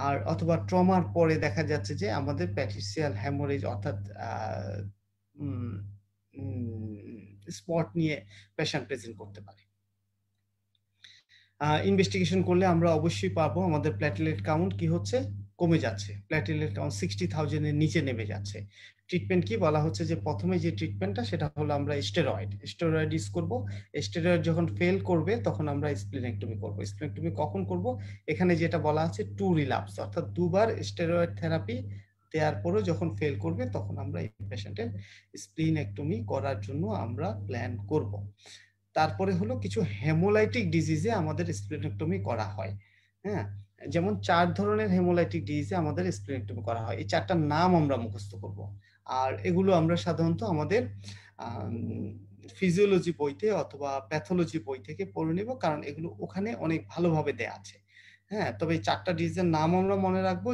আর অথবা ট্রমার পরে দেখা যাচ্ছে যে আমাদের প্যাট্রিসিয়াল হ্যামোরেজ অর্থাৎ স্পট নিয়ে পেশেন্ট প্রেজেন্ট করতে পারে। ইনভেস্টিগেশন করলে আমরা অবশ্যই পাবো আমাদের প্ল্যাটেলেট কাউন্ট কি হচ্ছে, কমে যাচ্ছে। প্ল্যাটেলেট কাউন্ট 60,000 এর নিচে নেমে যাচ্ছে। ট্রিটমেন্ট কি বলা হচ্ছে, যে প্রথমে যে ট্রিটমেন্টটা সেটা হলো আমরা স্টেরয়েড ইউজ করব। স্টেরয়েড যখন ফেল করবে তখন আমরা স্প্লিনেক্টমি করব। স্প্লিনেক্টমি কখন করব, এখানে যেটা বলা আছে টু রিল্যাপস, অর্থাৎ দুবার স্টেরয়েড থেরাপি দেওয়ার পরেও যখন ফেল করবে তখন আমরা এই পেশেন্টের স্প্লিনেক্টমি করার জন্য আমরা প্ল্যান করব। তারপরে হলো কিছু হেমোলাইটিক ডিজিজে আমাদের স্প্লিনেক্টমি করা হয়। হ্যাঁ, যেমন 4 ধরনের হেমোলাইটিক ডিজিজে আমাদের স্প্লিনেক্টমি করা হয়। এই 4টার নাম আমরা মুখস্থ করব, আর এগুলো আমরা সাধারণত আমাদের ফিজিওলজি বইতে অথবা প্যাথোলজি বই থেকে পড়ে নেব, কারণ এগুলো ওখানে অনেক ভালোভাবে দেয়া আছে। হ্যাঁ, তবে এই 4টা ডিজিজের নাম আমরা মনে রাখবো,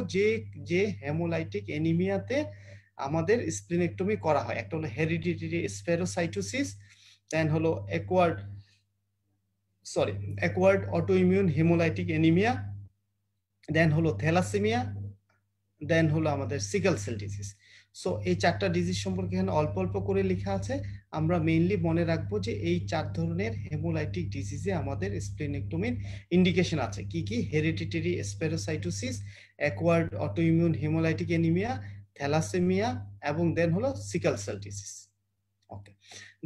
যে হেমোলাইটিক অ্যানিমিয়াতে আমাদের স্প্লিনেক্টমি করা হয়। একটা হলো হেরিডিটারি স্পেরোসাইটোসিস, দেন হলো অ্যাকোয়ার্ড অটোইমিউন হেমোলাইটিক অ্যানিমিয়া, দেন হলো থ্যালাসেমিয়া, দেন হলো আমাদের সিকেল সেল ডিজিজ। সো এই 4টা ডিজিজ সম্পর্কে এখানে অল্প অল্প করে লেখা আছে। আমরা মেইনলি মনে রাখবো যে এই 4 ধরনের হেমোলাইটিক ডিজিজে আমাদের স্প্লেনেক্টমির ইন্ডিকেশন আছে। কি কি? Hereditary spherocytosis, acquired autoimmune haemolytic anaemia, thalassaemia এবং দেন হলো sickle cell disease. Okay,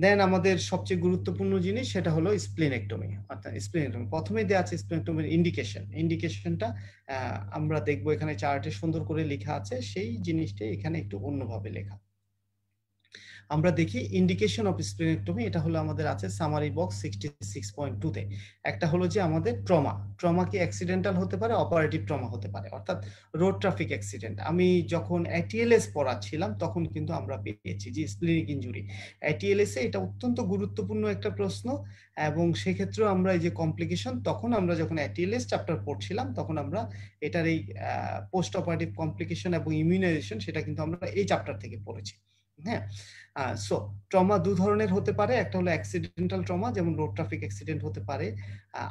then আমাদের সবচেয়ে গুরুত্বপূর্ণ জিনিস সেটা হলো স্প্লেনেক্টমি। অর্থাৎ স্প্লেনেক্টমি প্রথমেই দেওয়া আছে স্প্লেনেক্টমির ইন্ডিকেশনটা আমরা দেখবো এখানে চার্টে সুন্দর করে লেখা আছে, সেই জিনিসটা এখানে একটু অন্যভাবে লেখা। আমরা দেখি ইন্ডিকেশন অফ স্প্লেনেক্টমি, এটা হলো আমাদের আছে সামারি বক্স 66.2 তে। একটা হলো যে আমাদের ট্রমা কি অ্যাক্সিডেন্টাল হতে পারে, অপারেটিভ ট্রমা হতে পারে, অর্থাৎ রোড ট্রাফিক অ্যাক্সিডেন্ট। আমি যখন ATLS পড়াচ্ছিলাম তখন কিন্তু আমরা পেয়েছি যে স্প্লেনিক ইনজুরি ATLS এ, এটা অত্যন্ত গুরুত্বপূর্ণ একটা প্রশ্ন। এবং সেক্ষেত্রেও আমরা এই যে কমপ্লিকেশন, তখন আমরা যখন ATLS চ্যাপ্টার পড়ছিলাম তখন আমরা এটার এই পোস্ট অপারেটিভ কমপ্লিকেশন এবং ইমিউনাইজেশন সেটা কিন্তু আমরা এই চ্যাপ্টার থেকে পড়েছি। হ্যাঁ, সো ট্রমা 2 ধরনের হতে পারে। একটা হলো অ্যাক্সিডেন্টাল ট্রমা, যেমন রোড ট্রাফিক অ্যাক্সিডেন্ট হতে পারে।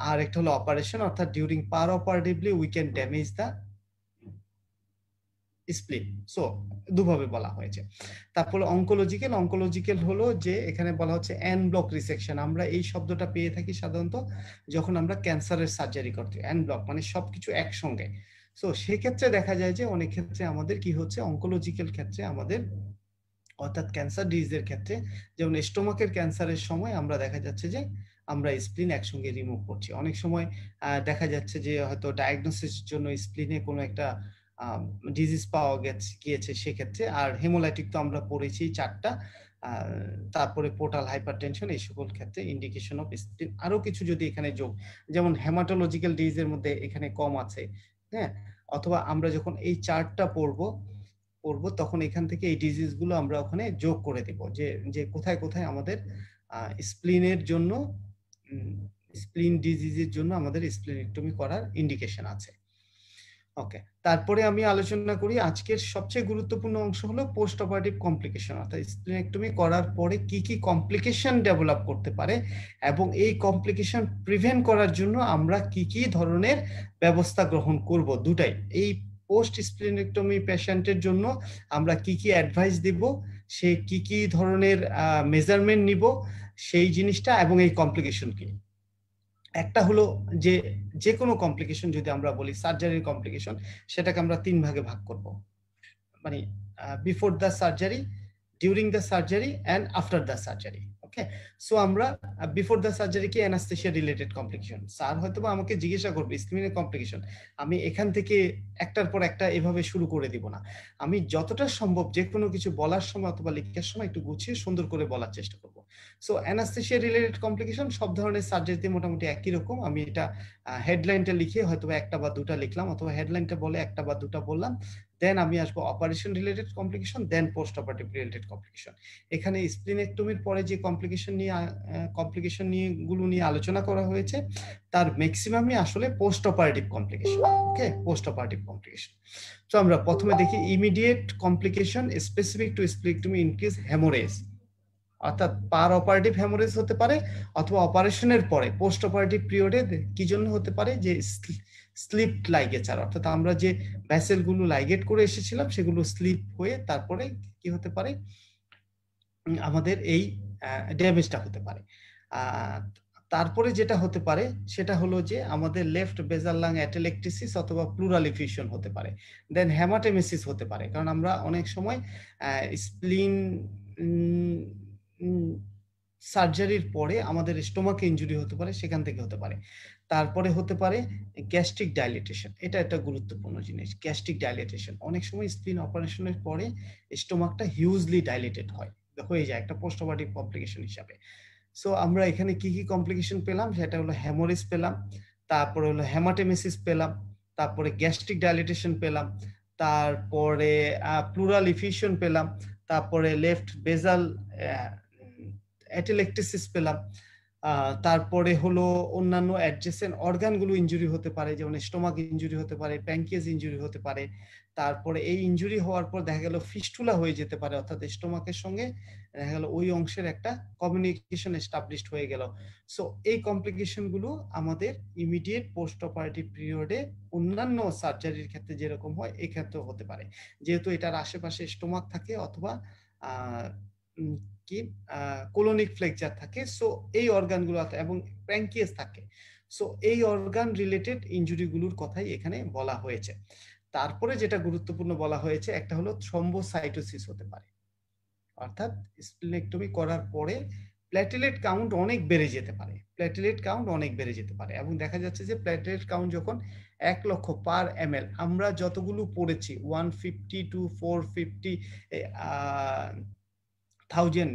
আর একটা হলো অপারেশন, অর্থাৎ during per operatively we can damage the spleen. So দুভাবে বলা হয়েছে। তারপরে অঙ্কোলজিক্যাল হলো যে এখানে বলা হচ্ছে এন ব্লক রিসেকশন। আমরা এই শব্দটা পেয়ে থাকি সাধারণত যখন আমরা ক্যান্সারের সার্জারি করতে, এন ব্লক মানে সবকিছু একসঙ্গে। সো সেক্ষেত্রে দেখা যায় যে অনেক ক্ষেত্রে আমাদের কি হচ্ছে, অঙ্কোলজিক্যাল ক্ষেত্রে আমাদের, অর্থাৎ ক্যান্সার ডিজিজের ক্ষেত্রে, যেমন স্টোমাকের ক্যান্সারের সময় আমরা দেখা যাচ্ছে যে আমরা স্প্লিন একসঙ্গে রিমুভ করছি। অনেক সময় দেখা যাচ্ছে যে হয়তো ডায়াগনোসিস জন্য স্প্লিনে কোনো একটা ডিজিজ পাওয়া গিয়েছে সেক্ষেত্রে। আর হেমোলাইটিক তো আমরা পড়েছি 4টা, তারপরে পোর্টাল হাইপারটেনশন, এই সকল ক্ষেত্রে ইন্ডিকেশন অফ স্প্লিন। আরো কিছু যদি এখানে যোগ, যেমন হেমাটোলজিক্যাল ডিজিজের মধ্যে এখানে কম আছে। হ্যাঁ, অথবা আমরা যখন এই চার্টটা পড়বো তখন এখান থেকে এই ডিজিজ গুলো আমরা ওখানে যোগ করে দেব, যে যে কোথায় কোথায় আমাদের স্প্লিনের জন্য, স্প্লিন ডিজিজের জন্য আমাদের স্প্লিনেক্টমি করার ইন্ডিকেশন আছে। ওকে, তারপরে আমি আলোচনা করি আজকের সবচেয়ে গুরুত্বপূর্ণ অংশ হলো পোস্ট অপারেটিভ কমপ্লিকেশন, অর্থাৎ স্প্লিনেক্টমি করার পরে কি কি কমপ্লিকেশন ডেভেলপ করতে পারে এবং এই কমপ্লিকেশন প্রিভেন্ট করার জন্য আমরা কি কি ধরনের ব্যবস্থা গ্রহণ করব। দুটাই, এই পোস্ট স্প্লিনেক্টমি পেশেন্টের জন্য আমরা কি কি অ্যাডভাইস দিব, সে কি কি ধরনের মেজারমেন্ট নিব সেই জিনিসটা, এবং এই কমপ্লিকেশন কি। একটা হলো যে যে কোনো কমপ্লিকেশন যদি আমরা বলি সার্জারির কমপ্লিকেশন, সেটাকে আমরা 3 ভাগে ভাগ করব। মানে before the surgery, during the surgery and after the surgery. Okay, so আমরা বিফোর দ্য সার্জারি কি অ্যানাস্থেসিয়া রিলেটেড কমপ্লিকেশন, স্যার হয়তো আমাকে জিজ্ঞাসা করবে স্ক্রিনের কমপ্লিকেশন, আমি এখান থেকে একটার পর একটা এভাবে শুরু করে দিব না। আমি যতটা সম্ভব যে কোনো কিছু বলার সময় অথবা লেখার সময় একটু গুছিয়ে সুন্দর করে বলার চেষ্টা করব। সো অ্যানাস্থেসিয়া রিলেটেড কমপ্লিকেশন সব ধরনের সার্জারিতে মোটামুটি একই রকম। আমি এটা হেডলাইনটা লিখে হয়তো একটা বা দুটা লিখলাম, অথবা হেডলাইনটা বলে একটা বা দুটা বললাম। দেন আমি আসবো অপারেশন রিলেটেড কমপ্লিকেশন, দেন পোস্ট অপারেটিভ রিলেটেড কমপ্লিকেশন। এখানে স্প্লিনেক্টমির পরে যে কমপ্লিকেশন নিয়ে আলোচনা করা হয়েছে তার ম্যাক্সিমামই আসলে পোস্ট অপারেটিভ কমপ্লিকেশন। ওকে, পোস্ট অপারেটিভ কমপ্লিকেশন। তো আমরা প্রথমে দেখি immediate complication specific to splenectomy increase haemorrhage, অর্থাৎ পার অপারেটিভ হেমোরেজ হতে পারে, অথবা অপারেশনের পরে পোস্ট অপারেটিভ পিরিয়ডে কি জন্য হতে পারে, যে স্লিপ লাইগেচার, অর্থাৎ আমরা যে ভ্যাসেল গুলো লাইগেট করে এসেছিলাম সেগুলো স্লিপ হয়ে তারপরে কি হতে পারে, আমাদের এই ড্যামেজটা হতে পারে। তারপরে যেটা হতে পারে সেটা হলো যে আমাদের লেফট বেজাল লাং অ্যাটেলেকটিসিস অথবা প্লুরাল এফিউশন হতে পারে, দেন হেমাটেমেসিস হতে পারে, কারণ আমরা অনেক সময় স্প্লিন সার্জারির পরে আমাদের স্টোমাকে ইনজুরি হতে পারে, সেখান থেকে হতে পারে। তারপরে হতে পারে গ্যাস্ট্রিক ডাইলেটেশন, এটা একটা গুরুত্বপূর্ণ জিনিস। গ্যাস্ট্রিক ডাইলেটেশন অনেক সময় স্প্লিন অপারেশনের পরে স্টোমাকটা হিউজলি ডাইলেটেড হয়ে যায় একটা পোস্ট অপারেটিভ কমপ্লিকেশন হিসাবে। সো আমরা এখানে কি কি কমপ্লিকেশন পেলাম, সেটা হলো হেমোরেজ পেলাম, তারপরে হলো হেমাটেমেসিস পেলাম, তারপরে গ্যাস্ট্রিক ডাইলেটেশন পেলাম, তারপরে প্লুরাল ইফিউশন পেলাম, তারপরে লেফট বেজাল অ্যাটেলেকটিসিস পেলাম, তারপরে হলো অন্যান্য অ্যাডজেসেন্ট অর্গানগুলো ইনজুরি হতে পারে, যেমন স্টোমাক ইনজুরি হতে পারে, প্যানক্রিয়াস ইনজুরি হতে পারে। তারপরে এই ইনজুরি হওয়ার পর দেখা গেল ফিস্টুলা হয়ে যেতে পারে, অর্থাৎ স্টোমাকের সঙ্গে দেখা গেল ওই অংশের একটা কমিউনিকেশন এস্টাবলিশড হয়ে গেল। সো এই কমপ্লিকেশন গুলো আমাদের ইমিডিয়েট পোস্ট অপারেটিভ পিরিয়ডে অন্যান্য সার্জারির ক্ষেত্রে যেরকম হয় এই ক্ষেত্রেও হতে পারে, যেহেতু এটার আশেপাশে স্টোমাক থাকে অথবা আহ কি কোলোনিক ফ্লেকচার থাকে। সো এই অর্গানগুলো এবং প্যানক্রিয়াস থাকে। সো এই অর্গান রিলেটেড ইনজুরি গুলোর কথাই এখানে বলা হয়েছে। তারপরে যেটা গুরুত্বপূর্ণ বলা হয়েছে একটা হলো থ্রম্বোসাইটোসিস হতে পারে, অর্থাৎ স্প্লিনেক্টমি করার পরে প্ল্যাটেলেট কাউন্ট অনেক বেড়ে যেতে পারে, প্ল্যাটেলেট কাউন্ট অনেক বেড়ে যেতে পারে। এবং দেখা যাচ্ছে যে প্ল্যাটেলেট কাউন্ট যখন 1 লক্ষ পার ml, আমরা যতগুলো পড়েছি 150 to 450 থাউজেন্ড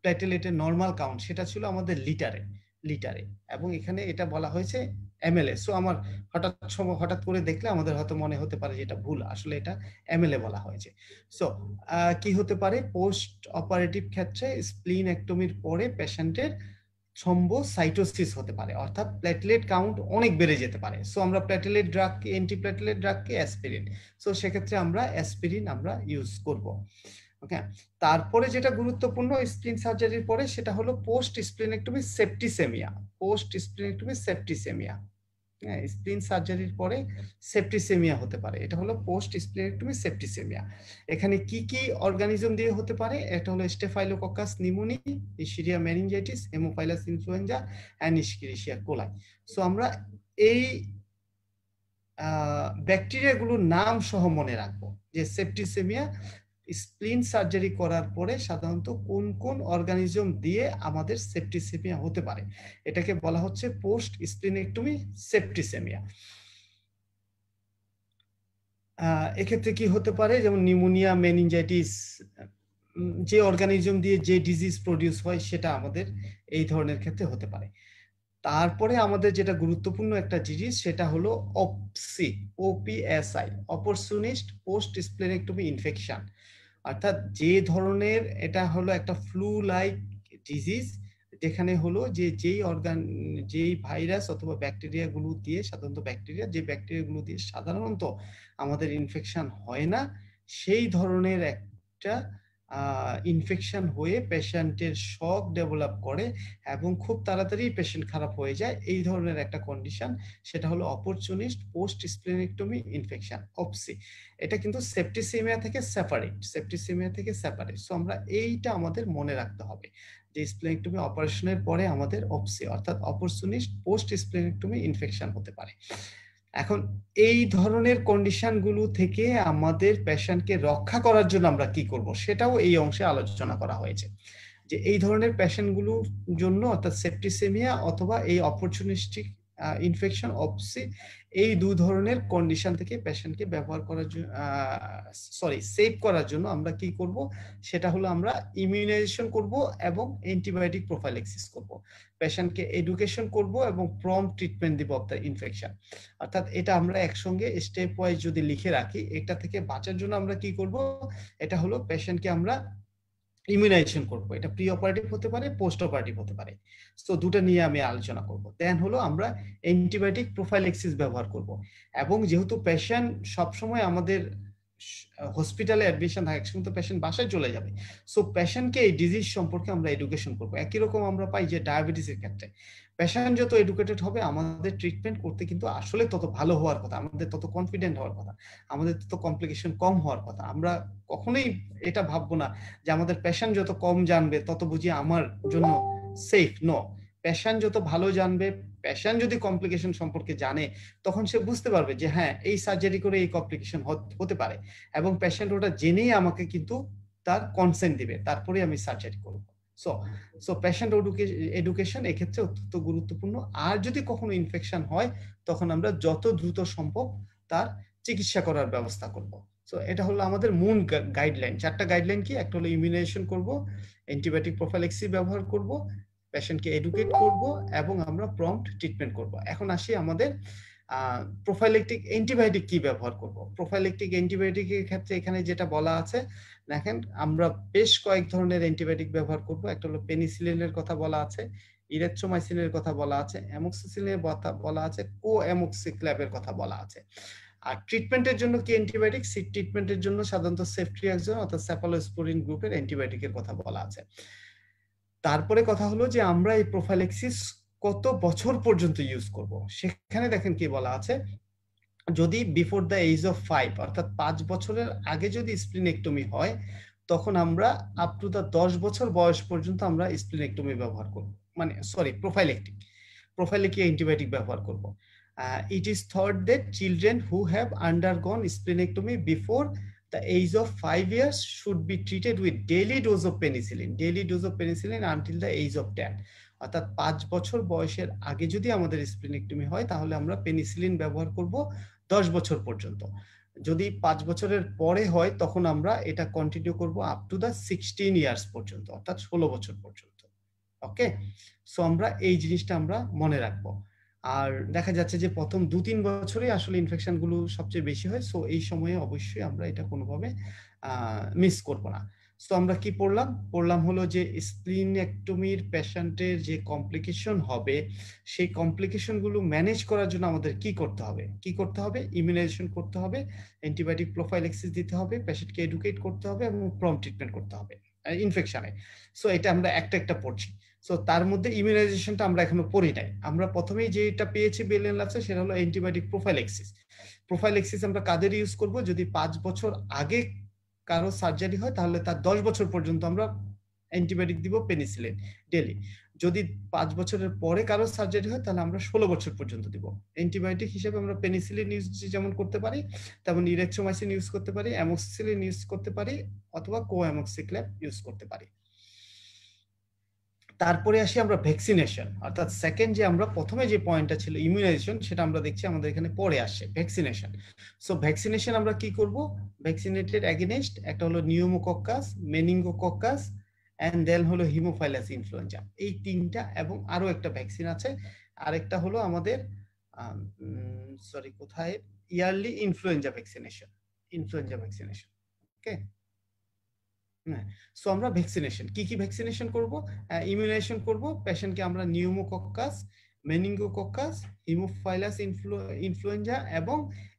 প্ল্যাটেলেটের নর্মাল কাউন্ট, সেটা ছিল আমাদের লিটারে এবং এখানে এটা বলা হয়েছে ml-এ। সো আমার হঠাৎ করে দেখলে আমাদের হয়তো মনে হতে পারে যে এটা ভুল, আসলে এটা ml-এ বলা হয়েছে। সো কি হতে পারে, পোস্ট অপারেটিভ ক্ষেত্রে স্প্লিনেক্টমির পরে পেশেন্টের থ্রম্বোসাইটোসিস হতে পারে, অর্থাৎ প্ল্যাটেলেট কাউন্ট অনেক বেড়ে যেতে পারে। সো আমরা প্ল্যাটেলেট ড্রাগ, অ্যান্টি প্ল্যাটেলেট ড্রাগকে অ্যাসপিরিন, সো সেক্ষেত্রে আমরা অ্যাসপিরিন আমরা ইউজ করব। ওকে, তারপরে যেটা গুরুত্বপূর্ণ স্প্লিন সার্জারির পরে সেটা হলো post splenectomy septicaemia. Post splenectomy septicaemia, হ্যাঁ, স্প্লিন সার্জারির পরে সেপ্টিসেমিয়া হতে পারে, এটা হলো পোস্ট স্প্লিনেক্টমি সেপ্টিসেমিয়া। এখানে কি কি অর্গানিজম দিয়ে হতে পারে, এটা হলো staphylococcus pneumoniae, Neisseria meningitidis, Haemophilus influenzae and Escherichia coli. So আমরা এই ব্যাকটেরিয়াগুলোর নাম সহ মনে রাখবো যে সেপ্টিসেমিয়া স্প্লিন সার্জারি করার পরে সাধারণত কোন কোন অর্গানিজম দিয়ে আমাদের সেপ্টিসেমিয়া হতে পারে, এটাকে বলা হচ্ছে পোস্ট স্প্লিনেক্টমি সেপ্টিসেমিয়া। এক্ষেত্রে কি হতে পারে, যেমন নিউমোনিয়া, মেনিনজাইটিস, যে অর্গানিজম দিয়ে যে ডিজিজ প্রডিউস হয় সেটা আমাদের এই ধরনের ক্ষেত্রে হতে পারে। তারপরে আমাদের যেটা গুরুত্বপূর্ণ একটা জিনিস সেটা হলো অপসি, OPSI, opportunist post splenectomy infection, অর্থাৎ যে ধরনের, এটা হলো একটা ফ্লু লাইক ডিজিজ, যেখানে হলো যে যেই ভাইরাস অথবা ব্যাকটেরিয়া গুলো দিয়ে, সাধারণত ব্যাকটেরিয়া, যে ব্যাকটেরিয়া গুলো দিয়ে সাধারণত আমাদের ইনফেকশন হয় না, সেই ধরনের একটা ইনফেকশন হয়ে পেশেন্টের শক ডেভেলপ করে এবং খুব তাড়াতাড়ি পেশেন্ট খারাপ হয়ে যায়, এই ধরনের একটা কন্ডিশন, সেটা হলো অপরচুনিস্ট পোস্ট স্প্লেনেক্টমি ইনফেকশন, অপসি। এটা কিন্তু সেপ্টিসেমিয়া থেকে সেপারেট। সো আমরা এইটা আমাদের মনে রাখতে হবে যে স্প্লেনেক্টমি অপারেশনের পরে আমাদের অপসি অর্থাৎ অপরচুনিস্ট পোস্ট স্প্লেনেক্টমি ইনফেকশন হতে পারে। এখন এই ধরনের কন্ডিশন গুলো থেকে আমাদের পেশেন্টকে রক্ষা করার জন্য আমরা কি করব সেটাও এই অংশে আলোচনা করা হয়েছে, যে এই ধরনের পেশেন্ট গুলোর জন্য অর্থাৎ সেপ্টিসেমিয়া অথবা এই অপরচুনিস্টিক ইনফেকশন অপসি, এই দুই ধরনের কন্ডিশন থেকে পেশেন্টকে ব্যবহার করার জন্য সেভ করার জন্য আমরা কি করব, সেটা হলো আমরা ইমিউনাইজেশন করব এবং অ্যান্টিবায়োটিক প্রোফাইলেক্সিস করব, পেশেন্টকে এডুকেশন করব এবং প্রম্পট ট্রিটমেন্ট দিব অফ দ্য ইনফেকশন। অর্থাৎ এটা আমরা একসঙ্গে স্টেপ ওয়াইজ যদি লিখে রাখি, এটা থেকে বাঁচার জন্য আমরা কি করব, এটা হলো পেশেন্টকে আমরা ইমিউনাইজেশন করব, এটা প্রি অপারেটিভ হতে পারে, পোস্ট অপারেটিভ হতে পারে। তো দুটো নিয়ে আমি আলোচনা করব। দেন হলো আমরা অ্যান্টিবায়োটিক প্রোফাইলেক্সিস ব্যবহার করব, এবং যেহেতু পেশেন্ট সবসময় আমাদের হসপিটালে অ্যাডমিশন থাকে, কিন্তু পেশেন্ট বাসায় চলে যাবে, সো পেশেন্টকে এই ডিজিজ সম্পর্কে আমরা এডুকেশন করব। একই রকম আমরা পাই যে ডায়াবেটিসের ক্ষেত্রে পেশেন্ট যত এডুকেটেড হবে আমাদের ট্রিটমেন্ট করতে কিন্তু আসলে তত ভালো হওয়ার কথা, আমাদের তত কনফিডেন্ট হওয়ার কথা, আমাদের তত কমপ্লিকেশন কম হওয়ার কথা। আমরা কখনোই এটা ভাববো না যে আমাদের পেশেন্ট যত কম জানবে তত বুঝি আমার জন্য সেফ। নো, পেশেন্ট যত ভালো জানবে, পেশেন্ট যদি কমপ্লিকেশন সম্পর্কে জানে, তখন সে বুঝতে পারবে যে হ্যাঁ এই সার্জারি করে এই কমপ্লিকেশন হতে পারে, এবং পেশেন্ট ওটা জেনেই আমাকে কিন্তু তার কনসেন্ট দিবে, তারপরে আমি সার্জারি করব। সো সো পেশেন্ট এডুকেশন এক্ষেত্রে অত্যন্ত গুরুত্বপূর্ণ। আর যদি কখনো ইনফেকশন হয় তখন আমরা যত দ্রুত সম্ভব তার চিকিৎসা করার ব্যবস্থা করব। সো এটা হলো আমাদের মূল গাইডলাইন। 4টা গাইডলাইন কি, একটা হলো ইমিউনাইজেশন করব, অ্যান্টিবায়োটিক প্রোফাইলেক্সিস ব্যবহার করব, পেশেন্টকে এডুকেট করব এবং আমরা প্রম্পট ট্রিটমেন্ট করব। এখন আসি আমাদের প্রোফাইলেক্টিক অ্যান্টিবায়োটিক কি ব্যবহার করব। প্রোফাইলেক্টিক অ্যান্টিবায়োটিকের ক্ষেত্রে এখানে যেটা বলা আছে দেখেন, আমরা বেশ কয়েক ধরনের অ্যান্টিবায়োটিক ব্যবহার করব। একটা হলো পেনিসিলিনের কথা বলা আছে, ইরেথ্রোমাইসিনের কথা বলা আছে, অ্যামোক্সিসিলিনের কথা বলা আছে, কোঅ্যামোক্সিক্ল্যাবের কথা বলা আছে। আর ট্রিটমেন্টের জন্য কি অ্যান্টিবায়োটিক, ট্রিটমেন্টের জন্য সাধারণত সেফট্রিয়াক্সন অর্থাৎ সেফালোস্পোরিন গ্রুপের অ্যান্টিবায়োটিকের কথা বলা আছে। তারপরে কথা হলো যে আমরা এই প্রোফাইলেক্সিস কত বছর পর্যন্ত ইউজ করব। সেখানে দেখেন কি বলা আছে, যদি বিফোর দ্য এজ অফ 5 অর্থাৎ 5 বছরের আগে যদি স্প্লিনেক্টমি হয়, তখন আমরা আপ টু দ্য 10 বছর বয়স পর্যন্ত আমরা স্প্লিনেক্টমি ব্যবহার করব, মানে সরি প্রোফাইলেক্টিক অ্যান্টিবায়োটিক ব্যবহার করব। It is thought that children who have আন্ডারগন splenectomy before the age of 5 years should be treated with daily dose of penicillin until the age of 10। অর্থাৎ 5 বছর বয়সের আগে যদি আমাদের স্প্লিনেক্টমি হয় তাহলে আমরা পেনিসিলিন ব্যবহার করব 10 বছর পর্যন্ত। যদি 5 বছরের পরে হয় তখন আমরা এটা কন্টিনিউ করব আপ টু দা 16 ইয়ার্স পর্যন্ত, অর্থাৎ 16 বছর পর্যন্ত। ওকে, সো আমরা এই জিনিসটা আমরা মনে রাখবো। আর দেখা যাচ্ছে যে প্রথম 2-3 বছরে আসলে ইনফেকশন গুলো সবচেয়ে বেশি হয়, সো এই সময়ে অবশ্যই আমরা এটা কোনোভাবে মিস করব না। সো আমরা কি পড়লাম হলো যে স্প্লিনেক্টমির পেশেন্টের যে কমপ্লিকেশন হবে, সেই কমপ্লিকেশন গুলো ম্যানেজ করার জন্য আমাদের কি করতে হবে, ইমিউনাইজেশন করতে হবে, অ্যান্টিবায়োটিক প্রোফাইলেক্সিস দিতে হবে, পেশেন্টকে এডুকেট করতে হবে এবং প্রম্পট ট্রিটমেন্ট করতে হবে ইনফেকশনে। সো এটা আমরা একটা একটা পড়ছি। সো তার মধ্যে ইমিউনাইজেশনটা আমরা এখনো পড়ি নাই। আমরা প্রথমেই যেটা পেয়েছি বেলিয়ান লাপসে সেটা হলো অ্যান্টিবায়োটিক প্রোফাইলেক্সিস আমরা কাদের ইউজ করব, যদি 5 বছর আগে কারো সার্জারি হয় তাহলে তার 10 বছর পর্যন্ত আমরা অ্যান্টিবায়োটিক দিব পেনিসিলিন ডেইলি। যদি 5 বছরের পরে কারো সার্জারি হয় তাহলে আমরা 16 বছর পর্যন্ত দিব। অ্যান্টিবায়োটিক হিসেবে আমরা পেনিসিলিন ইউজ যেমন করতে পারি, তেমন ইরেথ্রোমাইসিন ইউজ করতে পারি, অ্যামোক্সিসিলিন ইউজ করতে পারি, অথবা কোঅ্যামোক্সিক্ল্যাব ইউজ করতে পারি। তারপরে আসি আমরা ভ্যাকসিনেশন, অর্থাৎ সেকেন্ড যে আমরা প্রথমে যে পয়েন্টটা ছিল ইমিউনাইজেশন, সেটা আমরা দেখছি আমাদের এখানে পরে আসছে ভ্যাকসিনেশন। সো ভ্যাকসিনেশন আমরা কি করব, ভ্যাকসিনেটেড এগেইনস্ট একটা হলো নিউমোকক্কাস, মেনিঙ্গোকক্কাস এন্ড দেন হলো হিমোফাইলাস ইনফ্লুয়েঞ্জা, এই তিনটা, এবং আরো একটা ভ্যাকসিন আছে, আরেকটা হলো আমাদের সরি কোথায়, ইয়ারলি ইনফ্লুয়েঞ্জা ভ্যাকসিনেশন। ওকে, সো আমরা ভ্যাকসিনেশন কি কি ভ্যাকসিনেশন করব, ইমিউনাইজেশন করব পেশেন্টকে আমরা নিউমোকক্কাস, মেনিঙ্গোকক্কাস, হিমোফাইলাস ইনফ্লুয়েঞ্জা এবং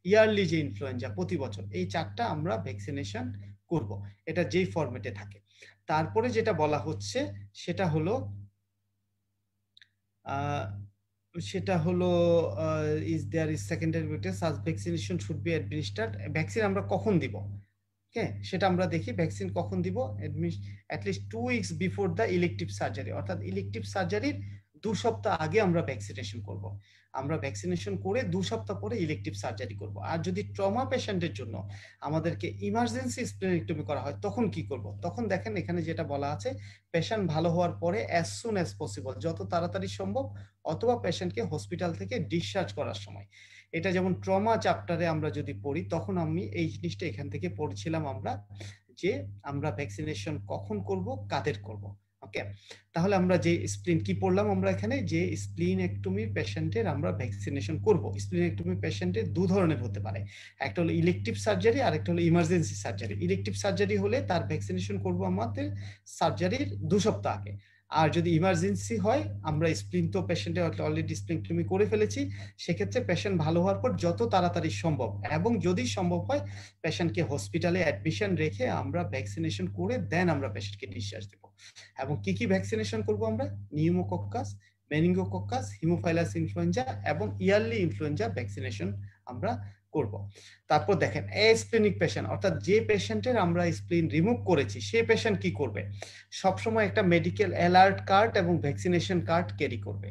ইয়ারলি যে ইনফ্লুয়েঞ্জা প্রতি বছর, এই চারটা আমরা ভ্যাকসিনেশন করব, এটা যেই ফরম্যাটে থাকে। তারপরে যেটা বলা হচ্ছে সেটা হলো is there is secondary such vaccination should be administered, vaccine আমরা কখন দিব, সেটা আমরা দেখি ভ্যাকসিন কখন দিব, at least 2 weeks before the elective surgery, অর্থাৎ ইলেকটিভ সার্জারির 2 সপ্তাহ আগে আমরা ভ্যাকসিনেশন করব। আমরা ভ্যাকসিনেশন করে 2 সপ্তাহ পরে ইলেকটিভ সার্জারি করব। আর যদি ট্রমা পেশেন্টের জন্য আমাদেরকে ইমার্জেন্সি স্প্লেনেক্টমি করা হয় তখন কি করব, তখন দেখেন এখানে যেটা বলা আছে, পেশেন্ট ভালো হওয়ার পরে অ্যাজ সুন অ্যাজ পসিবল, যত তাড়াতাড়ি সম্ভব, অথবা পেশেন্টকে হসপিটাল থেকে ডিসচার্জ করার সময়। এটা যেমন ট্রমা চ্যাপ্টারে আমরা যদি পড়ি তখন আমি এই জিনিসটা এখান থেকে পড়ছিলাম আমরা, যে আমরা ভ্যাকসিনেশন কখন করব, কাদের করব। ওকে, তাহলে আমরা যে স্প্লিন কি পড়লাম, আমরা এখানে যে স্প্লিনেক্টমি পেশেন্টের আমরা ভ্যাকসিনেশন করব। স্প্লিনেক্টমি পেশেন্টের 2 ধরনের হতে পারে, একটা হলো ইলেকটিভ সার্জারি আর একটা হলো ইমার্জেন্সি সার্জারি। ইলেকটিভ সার্জারি হলে তার ভ্যাকসিনেশন করব আমাদের সার্জারির 2 সপ্তাহ আগে। আর যদি ইমার্জেন্সি হয়, আমরা স্প্লিন তো পেশেন্টে অলরেডি স্প্লিনেক্টমি করে ফেলেছি, সেক্ষেত্রে পেশেন্ট ভালো হওয়ার পর যত তাড়াতাড়ি সম্ভব, এবং যদি সম্ভব হয় পেশেন্টকে হসপিটালে অ্যাডমিশন রেখে আমরা ভ্যাকসিনেশন করে দেন আমরা পেশেন্টকে ডিসচার্জ দেব। এবং কি কি ভ্যাকসিনেশন করব আমরা, নিউমোকক্কাস, মেনিঙ্গোকক্কাস, হিমোফাইলাস ইনফ্লুয়েঞ্জা এবং ইয়ারলি ইনফ্লুয়েঞ্জা ভ্যাকসিনেশন আমরা করব। তারপর দেখেন এস্প্লিনিক পেশেন্ট, অর্থাৎ যে পেশেন্টের আমরা স্প্লিন রিমুভ করেছি সেই পেশেন্ট কি করবে, সবসময় একটা মেডিকেল অ্যালার্ট কার্ড এবং ভ্যাকসিনেশন কার্ড ক্যারি করবে।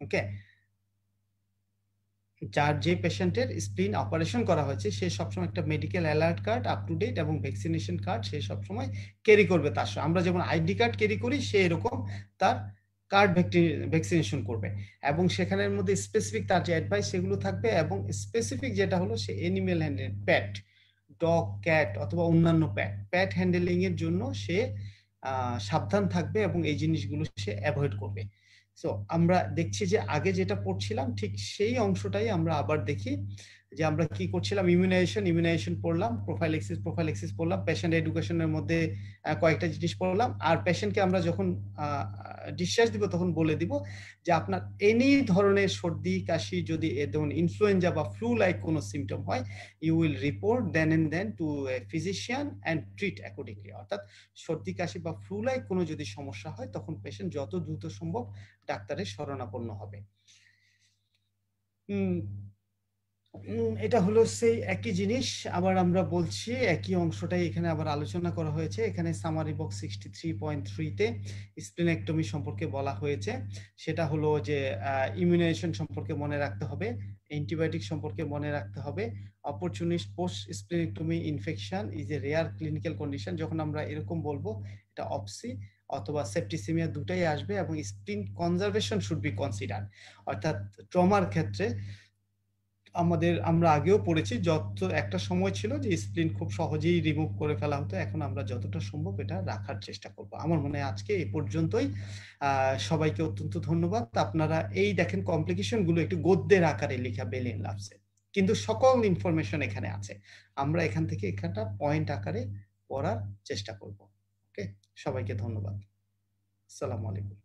ওকে, যার যে পেশেন্টের স্প্লিন অপারেশন করা হয়েছে সে সবসময় একটা medical alert card up to date এবং ভ্যাকসিনেশন কার্ড সে সবসময় ক্যারি করবে তার সঙ্গে। আমরা যেমন আইডি কার্ড ক্যারি করি সে এরকম তার কার্ড ভ্যাকসিনেশন করবে, এবং সেখানের মধ্যে স্পেসিফিক তার যে অ্যাডভাইস সেগুলো থাকবে, এবং স্পেসিফিক যেটা হলো সে অ্যানিমেল হ্যান্ডেল, প্যাট, ডগ, ক্যাট অথবা অন্যান্য প্যাট হ্যান্ডেলিং এর জন্য সে সাবধান থাকবে এবং এই জিনিসগুলো সে অ্যাভয়েড করবে। সো আমরা দেখছি যে আগে যেটা পড়ছিলাম ঠিক সেই অংশটাই আমরা আবার দেখি, যে আমরা কি করছিলাম, ইমিউনাইজেশন পড়লাম, প্রোফাইলেক্সিস পড়লাম, পেশেন্ট এডুকেশনের মধ্যে কয়েকটা জিনিস পড়লাম। আর পেশেন্টকে আমরা যখন ডিসচার্জ দিব তখন বলে দিব যে আপনার এনি ধরনের সর্দি কাশি যদি ধরুন ইনফ্লুয়েঞ্জা বা ফ্লু লাইক কোনো সিমটম হয়, you will report then and then to a physician and treat accordingly. অর্থাৎ সর্দি কাশি বা ফ্লু লাইক কোনো যদি সমস্যা হয় তখন পেশেন্ট যত দ্রুত সম্ভব ডাক্তারের শরণাপন্ন হবে। এটা হলো সেই একই জিনিস, আবার আমরা বলছি একই অংশটাই এখানে আবার আলোচনা করা হয়েছে। এখানে সামারি বক্স 63.3-তে স্প্লিনেক্টমি সম্পর্কে বলা হয়েছে। সেটা হলো যে ইমিউনাইজেশন সম্পর্কে মনে রাখতে হবে, অ্যান্টিবায়োটিক সম্পর্কে মনে রাখতে হবে। Opportunist post splenectomy infection is a rare clinical condition. যখন আমরা এরকম বলবো এটা অপসি অথবা সেপ্টিসিমিয়া দুটাই আসবে, এবং স্প্লিন কনজারভেশন শুড বি কনসিডার্ড। অর্থাৎ ট্রমার ক্ষেত্রে আমরা আগেও পড়েছি, যত একটা সময় ছিল যে স্প্লিন খুব সহজেই রিমুভ করে ফেলা হতো, এখন আমরা যতটা সম্ভব এটা রাখার চেষ্টা করব। আমার মনে হয় আজকে এই পর্যন্তই। সবাইকে অত্যন্ত ধন্যবাদ। আপনারা এই দেখেন কমপ্লিকেশন গুলো একটু গদ্যের আকারে লেখা বেলিন লাভসে, কিন্তু সকল ইনফরমেশন এখানে আছে। আমরা এখান থেকে এখানটা পয়েন্ট আকারে পড়ার চেষ্টা করব। ওকে, সবাইকে ধন্যবাদ। আসসালামু আলাইকুম।